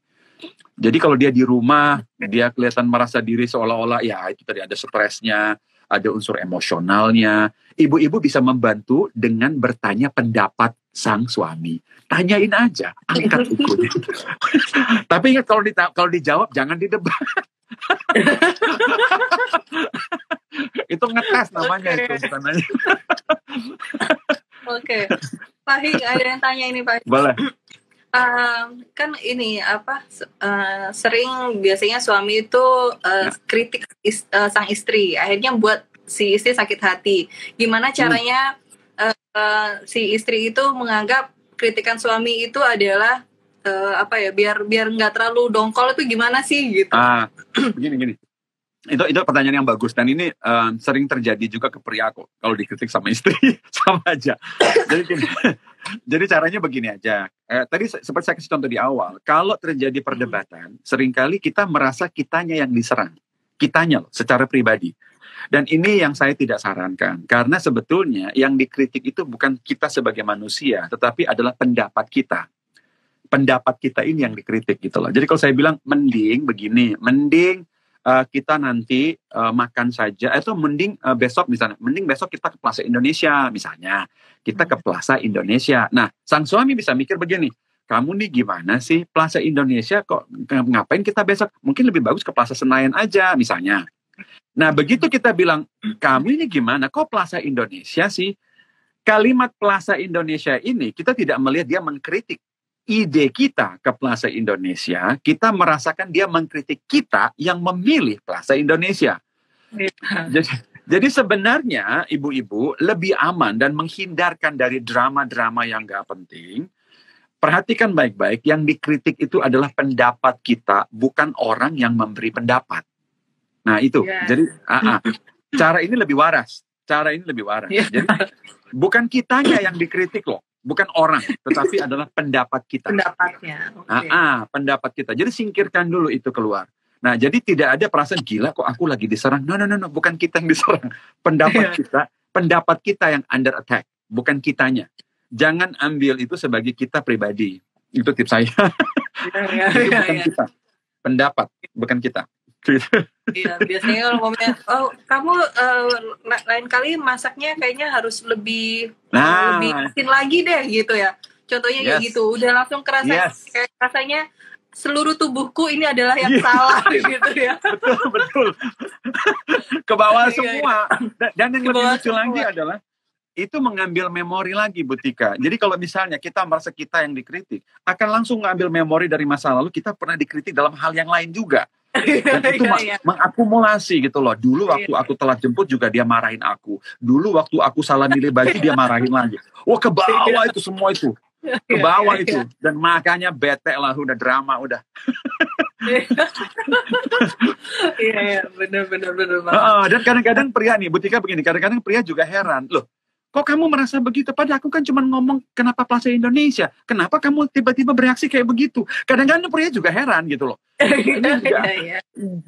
Jadi kalau dia di rumah, dia kelihatan merasa diri seolah-olah, ya itu tadi ada stresnya, ada unsur emosionalnya. Ibu-ibu bisa membantu dengan bertanya pendapat sang suami. Tanyain aja, angkat ikuti. Tapi ingat kalau dijawab jangan didebat. Itu ngetes namanya itu sebenarnya. Oke. Pak Hing, ada yang tanya ini Pak. Boleh. Kan ini sering biasanya suami itu kritik sang istri, akhirnya buat si istri sakit hati. Gimana caranya si istri itu menganggap kritikan suami itu adalah biar nggak terlalu dongkol, itu gimana sih gitu? Gini. Itu pertanyaan yang bagus, dan ini sering terjadi juga ke pria kok kalau dikritik sama istri. Sama aja. Jadi caranya begini aja. Tadi seperti saya kasih contoh di awal, kalau terjadi perdebatan, seringkali kita merasa kitanya yang diserang. Kitanya loh, secara pribadi. Dan ini yang saya tidak sarankan. Karena sebetulnya yang dikritik itu bukan kita sebagai manusia, tetapi adalah pendapat kita. Pendapat kita ini yang dikritik gitu loh. Jadi kalau saya bilang mending begini, mending kita nanti makan saja, atau mending besok kita ke Plaza Indonesia misalnya, kita ke Plaza Indonesia. Nah, sang suami bisa mikir begini, kamu nih gimana sih, Plaza Indonesia kok ngapain kita besok, mungkin lebih bagus ke Plaza Senayan aja misalnya. Nah, begitu kita bilang, kamu ini gimana, kok Plaza Indonesia sih, kalimat Plaza Indonesia ini kita tidak melihat dia mengkritik ide kita ke Plaza Indonesia, kita merasakan dia mengkritik kita yang memilih Plaza Indonesia. Jadi sebenarnya ibu-ibu lebih aman dan menghindarkan dari drama-drama yang gak penting. Perhatikan baik-baik, yang dikritik itu adalah pendapat kita, bukan orang yang memberi pendapat. Nah itu, jadi cara ini lebih waras. Jadi bukan kitanya yang dikritik loh. Bukan orang, tetapi adalah pendapat kita. Pendapatnya. Pendapat kita. Jadi singkirkan dulu itu keluar. Nah, jadi tidak ada perasaan gila kok aku lagi diserang. No, bukan kita yang diserang. Pendapat kita yang under attack, bukan kitanya. Jangan ambil itu sebagai kita pribadi. Itu tips saya. Itu bukan kita. Pendapat, bukan kita. Iya, biasanya kalau ngomongnya, kamu lain kali masaknya kayaknya harus lebih asin lagi deh gitu ya. Contohnya kayak gitu, udah langsung kayak rasanya seluruh tubuhku ini adalah yang salah gitu ya. Betul. Ke bawah semua. Dan yang lebih lucu lagi adalah itu mengambil memori lagi, Bu Tika. Jadi kalau misalnya kita merasa kita yang dikritik, akan langsung ngambil memori dari masa lalu, kita pernah dikritik dalam hal yang lain juga. Dan itu mengakumulasi gitu loh. Dulu waktu aku telat jemput juga dia marahin aku. Dulu waktu aku salah milih baju dia marahin lagi. Wah, ke bawah itu semua itu. Ke bawah itu. Dan makanya bete lah, udah drama udah. Iya, benar. Dan kadang-kadang pria nih, Bu Tika begini, kadang-kadang pria juga heran. Loh, kok kamu merasa begitu? Padahal aku kan cuma ngomong kenapa Plaza Indonesia. Kenapa kamu tiba-tiba bereaksi kayak begitu? Kadang-kadang pria juga heran gitu loh.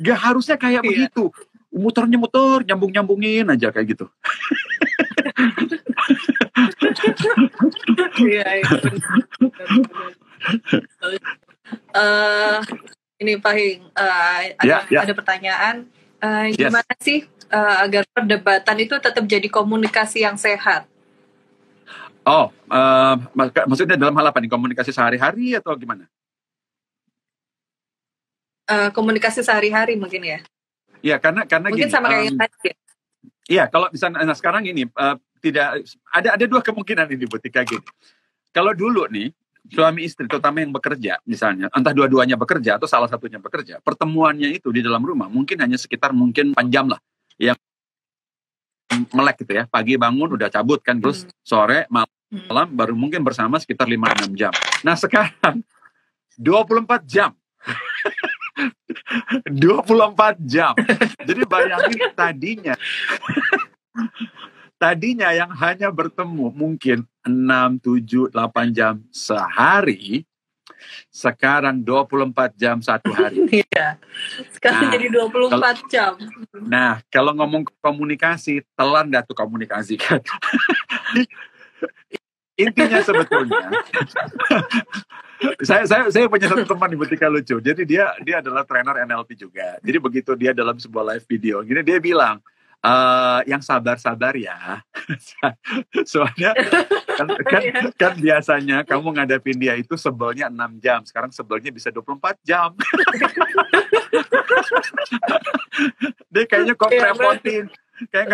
Gak harusnya kayak begitu. Muter-muter, nyambung-nyambungin aja kayak gitu. Ini Pak Hing, ada pertanyaan. Gimana sih agar perdebatan itu tetap jadi komunikasi yang sehat? Maksudnya dalam hal apa nih? Komunikasi sehari-hari atau gimana? Komunikasi sehari-hari mungkin ya. Iya, karena mungkin gini, sama kayak yang tadi. Iya, kalau misalnya sekarang ini tidak ada dua kemungkinan ini, Bu Tika, gini. Kalau dulu nih suami istri, terutama yang bekerja, misalnya entah dua-duanya bekerja atau salah satunya bekerja, pertemuannya itu di dalam rumah mungkin hanya sekitar 4 jam lah, yang melek gitu ya. Pagi bangun udah cabut kan, terus sore malam baru mungkin bersama sekitar 5-6 jam. Nah sekarang 24 jam. 24 jam. Jadi bayangin tadinya yang hanya bertemu mungkin 6, 7, 8 jam sehari, sekarang 24 jam satu hari. Iya. Sekarang jadi 24 jam. Nah, kalau ngomong komunikasi, telan dah tuh komunikasi kan. Intinya sebetulnya, saya punya satu teman di Betika lucu. Jadi dia adalah trainer NLP juga. Jadi begitu dia dalam sebuah live video, gini dia bilang, yang sabar-sabar ya. Soalnya kan biasanya kamu ngadapin dia itu sebelnya 6 jam. Sekarang sebelnya bisa 24 jam. Dia kayaknya kok ngerepotin. Kayak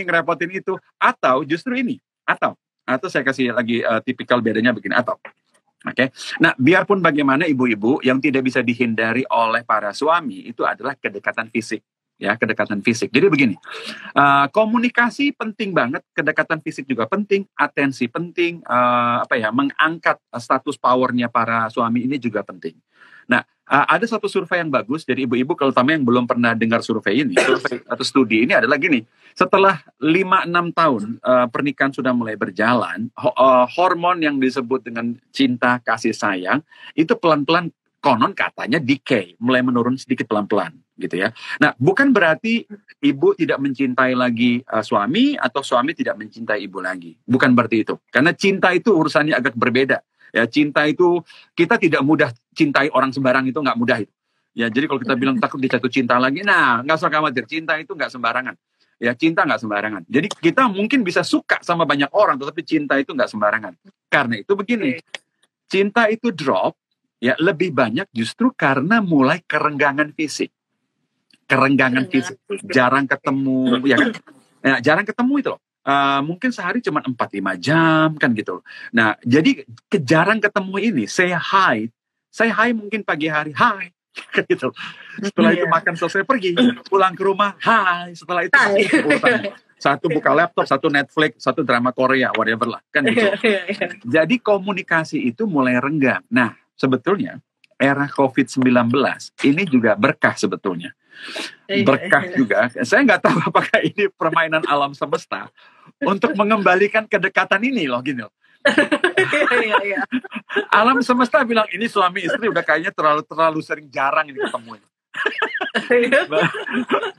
ngerepotin itu. Atau justru ini. Atau saya kasih lagi tipikal bedanya begini. Oke. Nah, biarpun bagaimana ibu-ibu yang tidak bisa dihindari oleh para suami itu adalah kedekatan fisik. Ya, kedekatan fisik. Jadi begini, komunikasi penting banget, kedekatan fisik juga penting, atensi penting, mengangkat status powernya para suami ini juga penting. Nah, ada satu survei yang bagus, jadi ibu-ibu kalau terutama yang belum pernah dengar survei atau studi ini adalah gini, setelah 5-6 tahun pernikahan sudah mulai berjalan, hormon yang disebut dengan cinta, kasih sayang, itu pelan-pelan konon katanya decay, mulai menurun sedikit pelan-pelan. Gitu ya. Nah, bukan berarti ibu tidak mencintai lagi suami atau suami tidak mencintai ibu lagi. Bukan berarti itu. Karena cinta itu urusannya agak berbeda. Ya, cinta itu kita tidak mudah cintai orang sembarang, itu nggak mudah itu. Ya, jadi kalau kita bilang takut dijatuh cinta lagi, nah nggak usah khawatir. Cinta itu nggak sembarangan. Ya, cinta nggak sembarangan. Jadi kita mungkin bisa suka sama banyak orang, tetapi cinta itu nggak sembarangan. Karena itu begini, cinta itu drop ya lebih banyak justru karena mulai kerenggangan fisik. Fisik, jarang ketemu, ya kan? Nah, jarang ketemu itu loh. Mungkin sehari cuma 4-5 jam kan gitu. Nah, jadi jarang ketemu ini, say hi mungkin pagi hari, hi, kan gitu. Setelah itu makan selesai pergi, pulang ke rumah, hi. Setelah itu satu buka laptop, satu Netflix, satu drama Korea, whatever lah, kan gitu. Jadi komunikasi itu mulai renggang. Nah, sebetulnya era COVID-19 ini juga berkah sebetulnya. Berkah juga. Saya nggak tahu apakah ini permainan alam semesta untuk mengembalikan kedekatan ini loh, gini loh. Alam semesta bilang ini suami istri udah kayaknya terlalu sering jarang ini ketemu.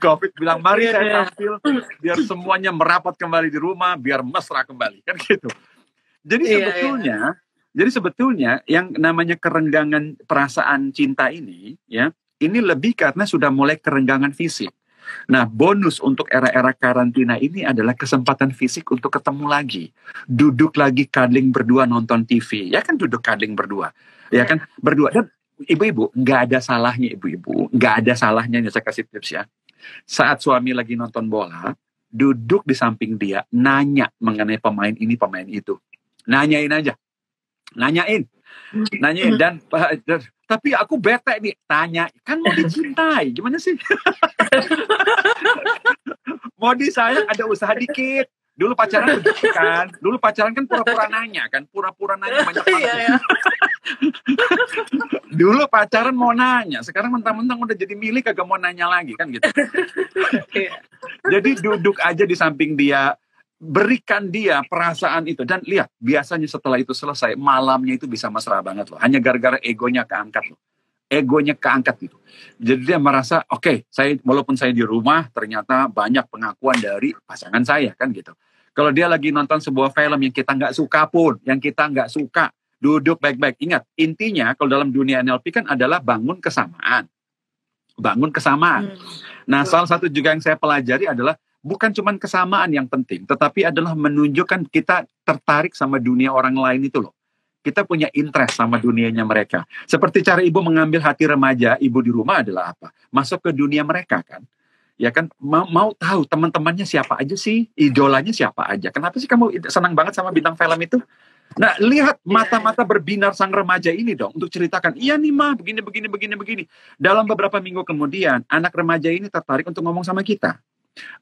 COVID bilang mari saya tampil biar semuanya merapat kembali di rumah, biar mesra kembali, kan gitu. Jadi sebetulnya yang namanya kerenggangan perasaan cinta ini, ya, ini lebih karena sudah mulai kerenggangan fisik. Nah, bonus untuk era-era karantina ini adalah kesempatan fisik untuk ketemu lagi. Duduk lagi cuddling berdua nonton TV. Ya kan duduk cuddling berdua. Ya kan berdua. Dan ibu-ibu, nggak ada salahnya ibu-ibu. Nggak ada salahnya, saya kasih tips ya. Saat suami lagi nonton bola, duduk di samping dia, nanya mengenai pemain ini, pemain itu. Nanyain aja. Nanyain dan tapi aku bete nih, tanya, kan mau dicintai, gimana sih? Mau disayang ada usaha dikit. Dulu pacaran begitu kan, pura-pura nanya banyak banget. Dulu pacaran mau nanya, sekarang mentang-mentang udah jadi milik kagak mau nanya lagi kan gitu. Jadi duduk aja di samping dia, berikan dia perasaan itu, dan lihat biasanya setelah itu selesai malamnya itu bisa mesra banget loh, hanya gara-gara egonya keangkat gitu. Jadi dia merasa oke, walaupun saya di rumah ternyata banyak pengakuan dari pasangan saya kan gitu. Kalau dia lagi nonton sebuah film yang kita nggak suka, duduk baik-baik. Ingat, intinya kalau dalam dunia NLP kan adalah bangun kesamaan. Nah, salah satu juga yang saya pelajari adalah bukan cuma kesamaan yang penting, tetapi adalah menunjukkan kita tertarik sama dunia orang lain itu loh. Kita punya interest sama dunianya mereka. Seperti cara ibu mengambil hati remaja ibu di rumah adalah apa? Masuk ke dunia mereka kan. Ya kan, mau tahu teman-temannya siapa aja sih, idolanya siapa aja. Kenapa sih kamu senang banget sama bintang film itu? Nah, lihat mata-mata berbinar sang remaja ini dong untuk ceritakan, iya nih mah, begini. Dalam beberapa minggu kemudian, anak remaja ini tertarik untuk ngomong sama kita.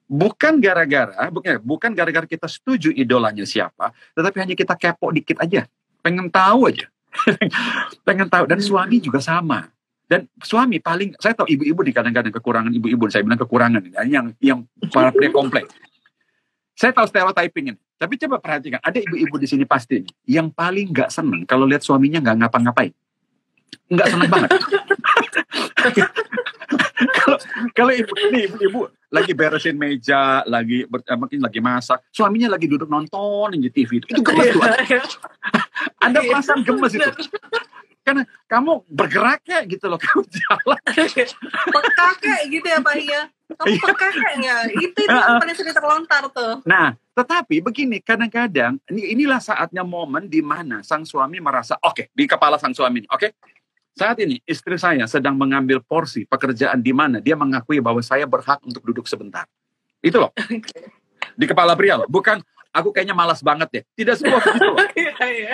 Bukan gara-gara kita setuju idolanya siapa, tetapi hanya kita kepo dikit aja, pengen tahu aja. Dan suami juga sama. Dan suami paling, saya tahu ibu-ibu di kadang-kadang kekurangan ibu-ibu, saya bilang kekurangan ini, yang para pria kompleks. Saya tahu stereotyping ini, tapi coba perhatikan, ada ibu-ibu di sini pasti yang paling nggak seneng kalau lihat suaminya nggak ngapa-ngapain, nggak seneng banget. Kalau ibu-ibu lagi beresin meja, mungkin lagi masak, suaminya lagi duduk nonton di TV, itu gemes tuh. Anda perasaan gemes itu. Karena kamu bergerak kayak gitu loh, kamu jalan. Peka kayak gitu ya Pak Hia. Kamu peka kayaknya. Itu yang paling sering terlontar tuh. Nah, tetapi begini, kadang-kadang inilah saatnya momen di mana sang suami merasa, oke, di kepala sang suami, oke, saat ini istri saya sedang mengambil porsi pekerjaan di mana dia mengakui bahwa saya berhak untuk duduk sebentar. Itu loh. Di kepala pria loh, bukan aku kayaknya malas banget deh. Tidak semua gitu loh.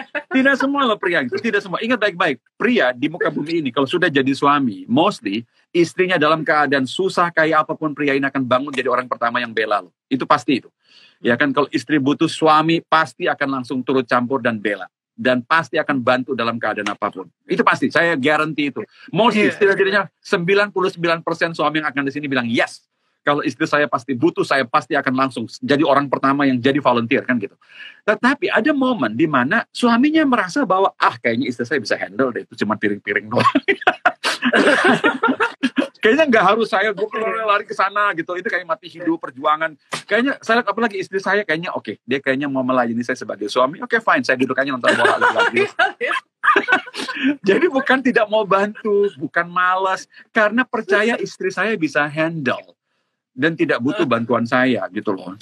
Tidak semua loh pria gitu, tidak semua. Ingat baik-baik, pria di muka bumi ini kalau sudah jadi suami, mostly istrinya dalam keadaan susah kayak apapun, pria ini akan bangun jadi orang pertama yang bela loh. Itu pasti itu. Ya kan, kalau istri butuh suami pasti akan langsung turut campur dan bela. Dan pasti akan bantu dalam keadaan apapun. Itu pasti, saya guarantee itu. Mostly, setidaknya 99% suami yang akan di sini bilang yes. Kalau istri saya pasti butuh, saya pasti akan langsung jadi orang pertama yang jadi volunteer kan gitu. Tetapi ada momen di mana suaminya merasa bahwa kayaknya istri saya bisa handle deh, itu cuma piring-piring doang. Kayaknya nggak harus saya lari ke sana gitu. Itu kayak mati hidup perjuangan. Kayaknya saya, apalagi istri saya kayaknya oke, dia kayaknya mau melayani saya sebagai suami. Oke, fine, saya duduk aja nonton bola lagi. Jadi bukan tidak mau bantu, bukan malas, karena percaya istri saya bisa handle dan tidak butuh bantuan saya gitu loh.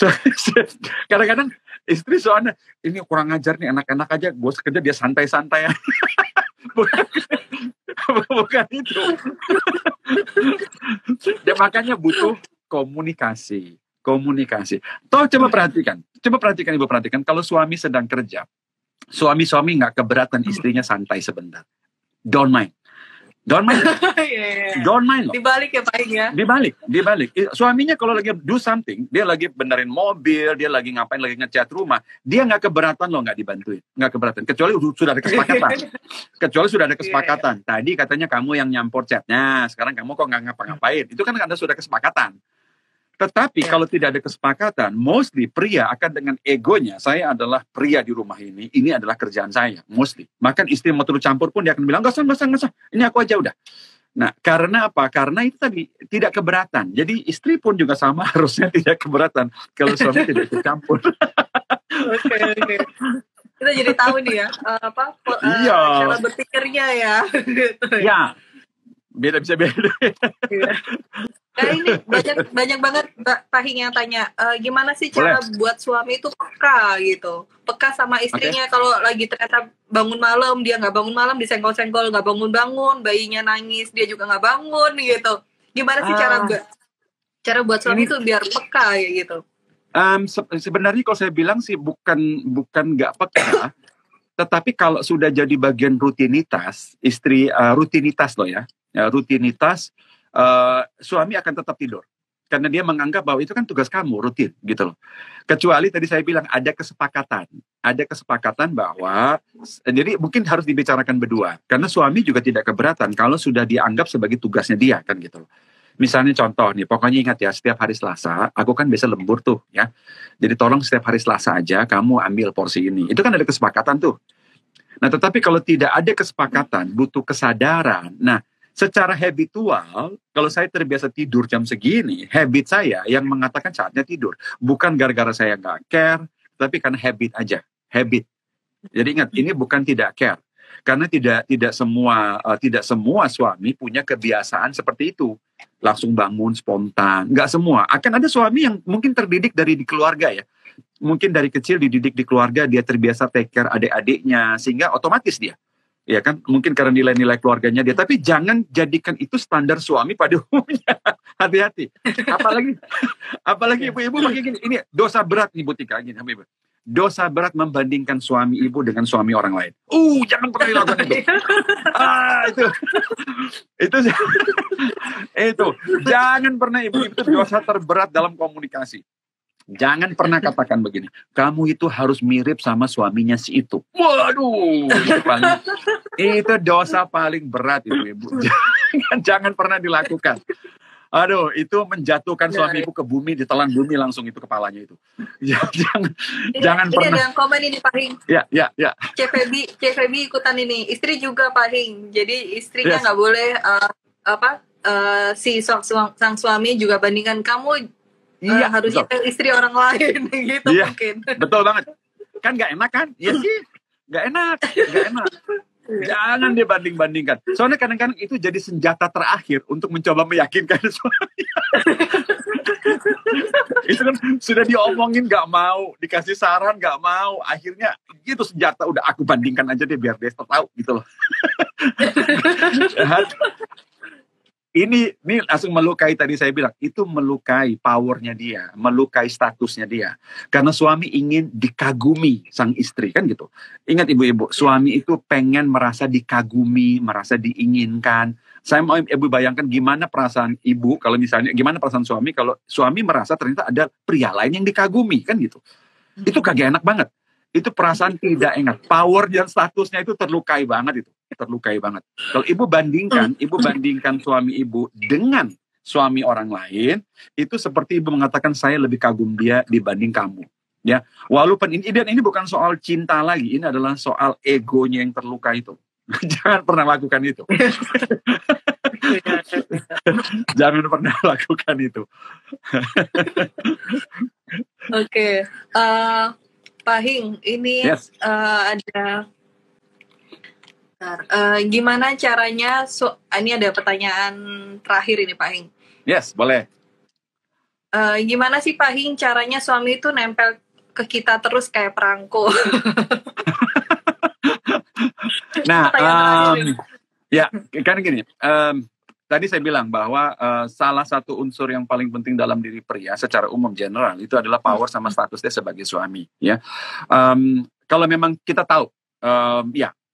Kadang-kadang istri soalnya ini kurang ajar nih, anak-anak aja gue sekedar dia santai-santai. Bukan itu. Dan makanya butuh komunikasi. Toh coba perhatikan ibu, perhatikan kalau suami sedang kerja, suami nggak keberatan istrinya santai sebentar. Don't mind loh. Dibalik ya Pak ya. Dibalik. Suaminya kalau lagi do something, dia lagi benerin mobil, dia lagi ngapain, lagi ngecat rumah, dia nggak keberatan loh nggak dibantuin, nggak keberatan. Kecuali sudah ada kesepakatan. Tadi katanya kamu yang nyampur catnya, sekarang kamu kok nggak ngapa-ngapain. Itu kan Anda sudah kesepakatan. Tetapi kalau tidak ada kesepakatan, mostly pria akan dengan egonya, saya adalah pria di rumah ini adalah kerjaan saya, mostly. Bahkan istri mau turut campur pun dia akan bilang, nggak usah, ini aku aja udah. Nah, karena apa? Karena itu tadi, tidak keberatan. Jadi istri pun juga sama, harusnya tidak keberatan kalau suami tidak ikut campur. Oke. Kita jadi tahu nih ya, cara berpikirnya ya. Ya, bisa beda. Nah ini banyak banget Pak Hing yang tanya, gimana sih cara buat suami itu peka gitu, peka sama istrinya. Kalau lagi ternyata bangun malam, dia nggak bangun malam, disenggol-senggol nggak bangun-bangun, bayinya nangis dia juga nggak bangun gitu. Gimana sih cara buat suami itu biar peka ya gitu? Sebenarnya kalau saya bilang sih bukan nggak peka, tetapi kalau sudah jadi bagian rutinitas, rutinitas loh ya, rutinitas. Suami akan tetap tidur karena dia menganggap bahwa itu kan tugas kamu, rutin gitu loh. Kecuali tadi saya bilang ada kesepakatan bahwa jadi mungkin harus dibicarakan berdua, karena suami juga tidak keberatan kalau sudah dianggap sebagai tugasnya dia kan gitu loh. Misalnya contoh nih, pokoknya ingat ya, setiap hari Selasa aku kan biasa lembur tuh ya, jadi tolong setiap hari Selasa aja kamu ambil porsi ini. Itu kan ada kesepakatan tuh. Nah, tetapi kalau tidak ada kesepakatan, butuh kesadaran. Nah, secara habitual, kalau saya terbiasa tidur jam segini, habit saya yang mengatakan saatnya tidur. Bukan gara-gara saya nggak care, tapi karena habit aja. Habit. Jadi ingat, ini bukan tidak care. Karena tidak semua suami punya kebiasaan seperti itu. Langsung bangun spontan. Nggak semua. Akan ada suami yang mungkin terdidik dari di keluarga ya. Mungkin dari kecil dididik di keluarga, dia terbiasa take care adik-adiknya, sehingga otomatis dia. Ya kan, mungkin karena nilai-nilai keluarganya dia, tapi jangan jadikan itu standar suami pada umumnya. Hati-hati. Apalagi ibu-ibu pakai gini, ini dosa berat nih Bu Tika, gini, ibu. Dosa berat membandingkan suami ibu dengan suami orang lain. Jangan pernah dilakukan itu. Itu jangan pernah ibu, itu dosa terberat dalam komunikasi. Jangan pernah katakan begini, kamu itu harus mirip sama suaminya si itu. Waduh, itu dosa paling berat itu ibu. jangan pernah dilakukan. Aduh, itu menjatuhkan suami ibu ke bumi, ditelan bumi langsung itu kepalanya itu. Jangan ini pernah. Ada yang komen ini Pak Hing. Ya. Febi ikutan ini. Istri juga Pak Hing. Jadi istrinya nggak boleh si sang suami juga bandingkan kamu harusnya istri orang lain gitu mungkin. Betul banget. Kan nggak enak kan? Iya sih, nggak enak. Jangan dibanding-bandingkan. Soalnya kadang-kadang itu jadi senjata terakhir untuk mencoba meyakinkan suami. Itu kan sudah diomongin nggak mau, dikasih saran nggak mau, akhirnya itu senjata udah aku bandingkan aja deh biar dia tahu gitu loh. Ini langsung melukai, tadi saya bilang, itu melukai powernya dia, melukai statusnya dia. Karena suami ingin dikagumi sang istri, kan gitu. Ingat ibu-ibu, suami itu pengen merasa dikagumi, merasa diinginkan. Saya mau ibu bayangkan gimana perasaan ibu, kalau misalnya, gimana perasaan suami, kalau suami merasa ternyata ada pria lain yang dikagumi, kan gitu. Itu kagak enak banget. Itu perasaan tidak enak. Power dan statusnya itu terlukai banget itu. Terlukai banget. Kalau ibu bandingkan suami ibu dengan suami orang lain, itu seperti ibu mengatakan saya lebih kagum dia dibanding kamu. Ya, walaupun ini bukan soal cinta lagi, ini adalah soal egonya yang terluka itu. Jangan pernah lakukan itu. Jangan pernah lakukan itu. Oke. Pak Hing, ini ada gimana caranya? Ini ada pertanyaan terakhir ini Pak Hing. Yes, boleh. Gimana sih Pak Hing caranya suami itu nempel ke kita terus kayak perangko? Nah, ya kan gini. Tadi saya bilang bahwa salah satu unsur yang paling penting dalam diri pria secara umum general itu adalah power sama statusnya sebagai suami. Ya, kalau memang kita tahu,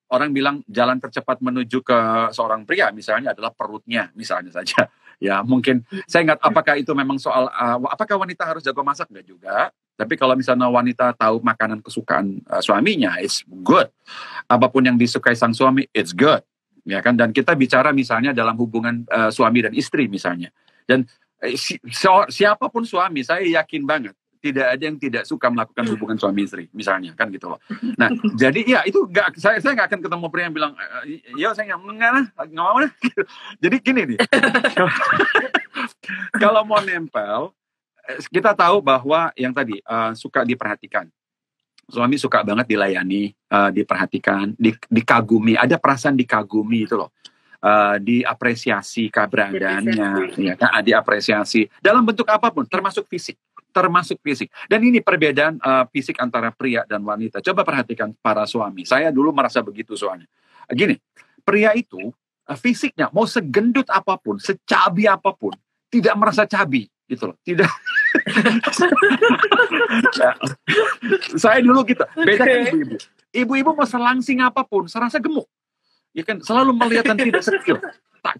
orang bilang jalan tercepat menuju ke seorang pria misalnya adalah perutnya, misalnya saja. Ya, mungkin saya ingat apakah itu memang soal apakah wanita harus jago masak, enggak juga. Tapi kalau misalnya wanita tahu makanan kesukaan suaminya, it's good. Apapun yang disukai sang suami, it's good. Ya kan, dan kita bicara misalnya dalam hubungan suami dan istri misalnya, dan siapapun suami, saya yakin banget tidak ada yang tidak suka melakukan hubungan suami istri misalnya, kan gitu loh. Nah, jadi ya itu saya nggak akan ketemu pria yang bilang ya saya nggak mau lah. Jadi gini nih, kalau mau nempel, kita tahu bahwa yang tadi suka diperhatikan. Suami suka banget dilayani, diperhatikan, dikagumi. Ada perasaan dikagumi itu loh. Diapresiasi keberadaannya, ya kan? Diapresiasi dalam bentuk apapun, termasuk fisik. Dan ini perbedaan fisik antara pria dan wanita. Coba perhatikan para suami. Saya dulu merasa begitu soalnya. Gini, pria itu fisiknya mau segendut apapun, secabi apapun, tidak merasa cabi. Gitu loh, tidak. Saya dulu gitu, beda kan ibu-ibu. Ibu-ibu mau selangsing apapun, serasa gemuk. Ya kan, selalu melihat dan tidak skill.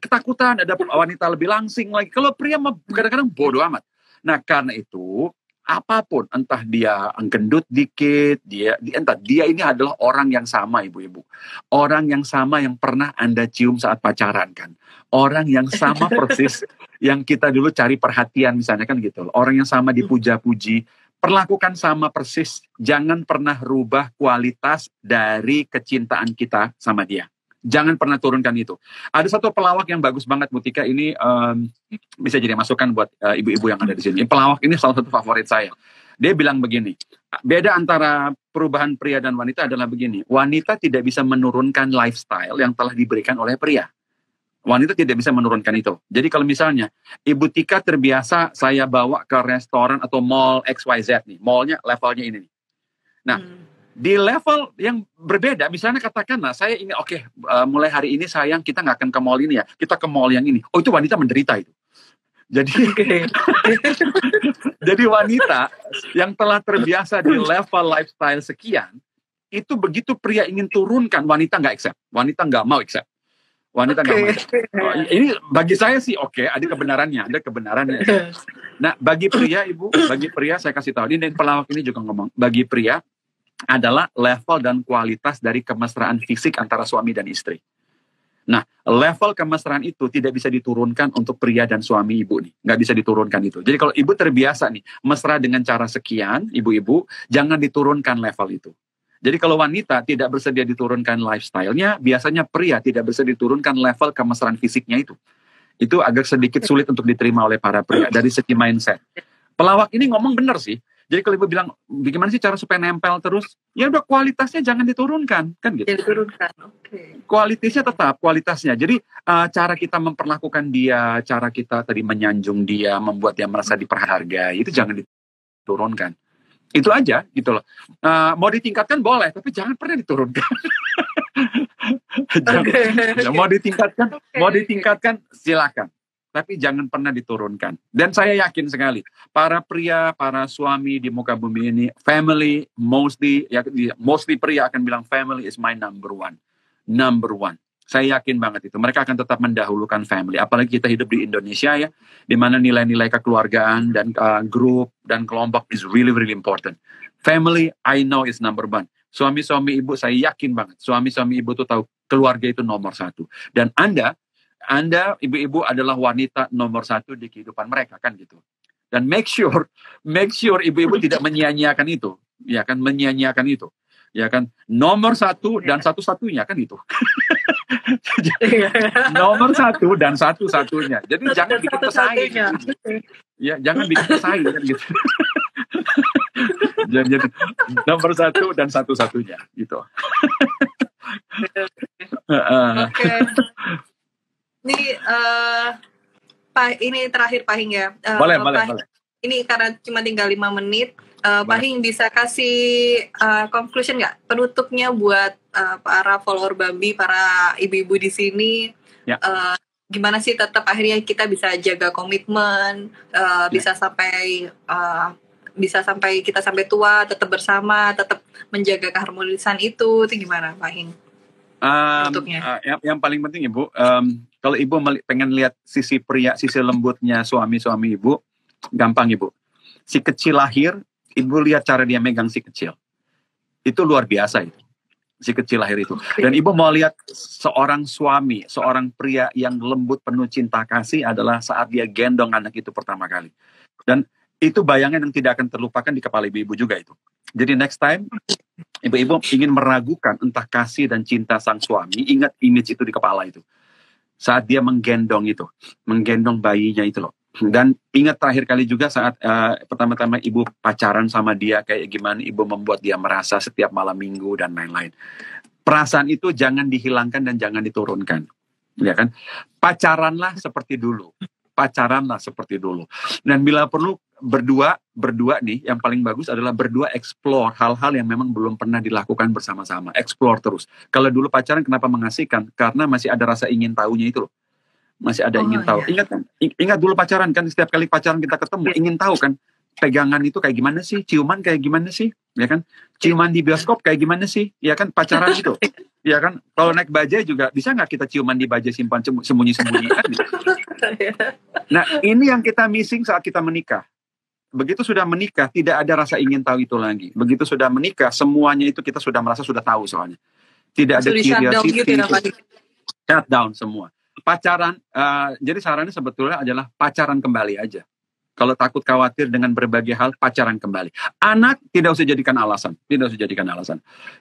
Ketakutan ada wanita lebih langsing lagi. Kalau pria kadang-kadang bodoh amat. Nah, karena itu apapun, entah dia gendut dikit, entah dia ini adalah orang yang sama ibu-ibu. Orang yang sama yang pernah Anda cium saat pacaran kan. Orang yang sama persis yang kita dulu cari perhatian misalnya kan gitu. Orang yang sama dipuja-puji, perlakukan sama persis. Jangan pernah rubah kualitas dari kecintaan kita sama dia. Jangan pernah turunkan itu. Ada satu pelawak yang bagus banget, Mutika, ini bisa jadi masukan buat ibu-ibu yang ada di sini. Pelawak ini salah satu favorit saya. Dia bilang begini, beda antara perubahan pria dan wanita adalah begini. Wanita tidak bisa menurunkan lifestyle yang telah diberikan oleh pria. Wanita tidak bisa menurunkan itu. Jadi kalau misalnya Ibu Tika terbiasa saya bawa ke restoran atau mall XYZ nih, mallnya levelnya ini. Nah, di level yang berbeda, misalnya katakanlah saya ingin mulai hari ini sayang kita nggak akan ke mall ini ya, kita ke mall yang ini. Oh, itu wanita menderita itu. Jadi jadi wanita yang telah terbiasa di level lifestyle sekian, itu begitu pria ingin turunkan, wanita nggak accept, wanita nggak mau accept. Wanita nggak mau. Ini bagi saya sih ada kebenarannya, Nah, bagi pria ibu, bagi pria saya kasih tahu, ini pelawak ini juga ngomong, bagi pria adalah level dan kualitas dari kemesraan fisik antara suami dan istri. Nah, Level kemesraan itu tidak bisa diturunkan untuk pria dan suami ibu nih. Nggak bisa diturunkan itu. Jadi kalau ibu terbiasa nih, mesra dengan cara sekian, ibu-ibu, jangan diturunkan level itu. Jadi kalau wanita tidak bersedia diturunkan lifestyle-nya, biasanya pria tidak bersedia diturunkan level kemesraan fisiknya itu. Itu agak sedikit sulit untuk diterima oleh para pria dari segi mindset. Pelawak ini ngomong benar sih. Jadi kalau ibu bilang, bagaimana sih cara supaya nempel terus? Ya udah kualitasnya jangan diturunkan, kan gitu. Diturunkan, oke. Kualitasnya tetap, kualitasnya. Jadi cara kita memperlakukan dia, cara kita tadi menyanjung dia, membuat dia merasa diperhargai, itu jangan diturunkan. Itu aja gitu loh. Mau ditingkatkan boleh, tapi jangan pernah diturunkan. Mau ditingkatkan silakan. Tapi jangan pernah diturunkan. Dan saya yakin sekali, para pria, para suami di muka bumi ini, family, mostly pria akan bilang family is my number one. Number one. Saya yakin banget itu. Mereka akan tetap mendahulukan family. Apalagi kita hidup di Indonesia ya, di mana nilai-nilai kekeluargaan dan grup dan kelompok is really, really important. Family, I know is number one. Suami-suami ibu, saya yakin banget. Suami-suami ibu tuh tahu keluarga itu nomor satu. Dan Anda ibu-ibu adalah wanita nomor satu di kehidupan mereka, kan gitu. Dan make sure ibu-ibu tidak menyia-nyiakan itu, ya kan, menyia-nyiakan itu, ya kan, nomor satu dan satu-satunya, kan itu. Nomor satu dan satu-satunya. Jadi jangan bikin pesaing. Ya, jangan bikin pesaing, kan gitu. Jadi nomor satu dan satu-satunya, gitu. Oke. Ini terakhir Pak Hing ya. Boleh. Ini karena cuma tinggal 5 menit. Pak Hing bisa kasih conclusion nggak? Penutupnya buat para follower Bambi, para ibu-ibu di sini. Ya. Gimana sih tetap akhirnya kita bisa jaga komitmen, bisa sampai kita sampai tua, tetap bersama, tetap menjaga keharmonisan itu gimana Pak Hing? Yang paling penting Ibu, kalau Ibu pengen lihat sisi pria, sisi lembutnya suami ibu, gampang Ibu. Si kecil lahir, Ibu lihat cara dia megang si kecil. Itu luar biasa itu. Si kecil lahir itu. Dan Ibu mau lihat seorang suami, seorang pria yang lembut penuh cinta kasih adalah saat dia gendong anak itu pertama kali. Dan itu bayangan yang tidak akan terlupakan di kepala ibu-ibu juga itu. Jadi next time, ibu-ibu ingin meragukan entah kasih dan cinta sang suami, ingat image itu di kepala itu. Saat dia menggendong bayinya itu loh. Dan ingat terakhir kali juga saat pertama-tama ibu pacaran sama dia, kayak gimana ibu membuat dia merasa setiap malam minggu dan lain-lain. Perasaan itu jangan dihilangkan dan jangan diturunkan. Ya kan? Pacaranlah seperti dulu. Dan bila perlu berdua nih, yang paling bagus adalah berdua explore hal-hal yang memang belum pernah dilakukan bersama-sama. Explore terus. Kalau dulu pacaran kenapa mengasihkan? Karena masih ada rasa ingin tahunya itu loh. Masih ada ingin tahu. Ingat kan? Ingat dulu pacaran kan, setiap kali pacaran kita ketemu ingin tahu kan, pegangan itu kayak gimana sih, ciuman kayak gimana sih, ya kan? Ciuman di bioskop kayak gimana sih, ya kan, pacaran itu. Ya kan, kalau naik bajai juga bisa nggak kita ciuman di bajai simpan sembunyi-sembunyi kan? Gitu. Nah, ini yang kita missing saat kita menikah. Begitu sudah menikah, tidak ada rasa ingin tahu itu lagi. Begitu sudah menikah, semuanya itu kita sudah merasa sudah tahu soalnya. Tidak ada curiosity. Shut down semua. Pacaran, jadi sarannya sebetulnya adalah pacaran kembali aja. Kalau takut khawatir dengan berbagai hal, pacaran kembali. Anak tidak usah jadikan alasan.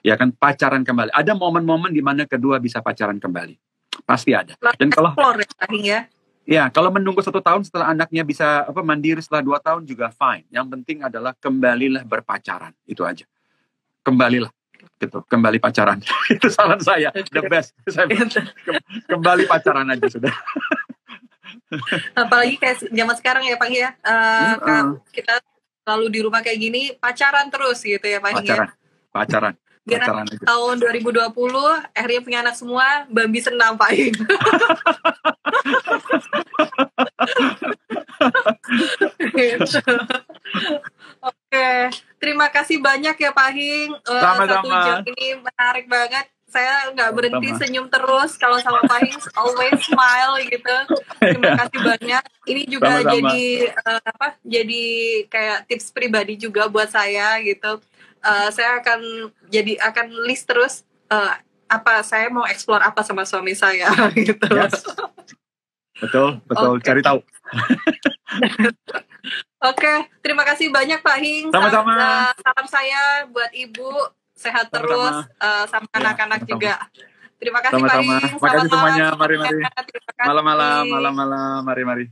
Ya kan, pacaran kembali. Ada momen-momen di mana kedua bisa pacaran kembali. Pasti ada. Dan kalau kalau menunggu 1 tahun setelah anaknya bisa mandiri setelah 2 tahun juga fine. Yang penting adalah kembalilah berpacaran. Itu aja. Kembalilah. Gitu, kembali pacaran. Itu saran saya. The best. Kembali pacaran aja sudah. Apalagi kayak zaman sekarang ya Pak ya, kita selalu di rumah kayak gini, pacaran terus gitu ya Pak ya. Pacaran. Biar tahun 2020 akhirnya punya anak semua, Bambi senang Pak Hing. Oke, terima kasih banyak ya Pak Hing. Sama-sama. 1 jam ini menarik banget. Saya nggak berhenti senyum terus kalau sama Pak Hing, always smile gitu. Terima kasih banyak. Ini juga jadi kayak tips pribadi juga buat saya gitu. Saya akan list terus apa saya mau explore apa sama suami saya gitu. Yes. Betul, cari tahu. Oke, terima kasih banyak Pak Hing. Sama-sama. Salam saya buat Ibu, sehat terus sama anak-anak juga. Terima kasih Pak Hing. Terima kasih semuanya. Mari. Terima kasih. Malam. Mari.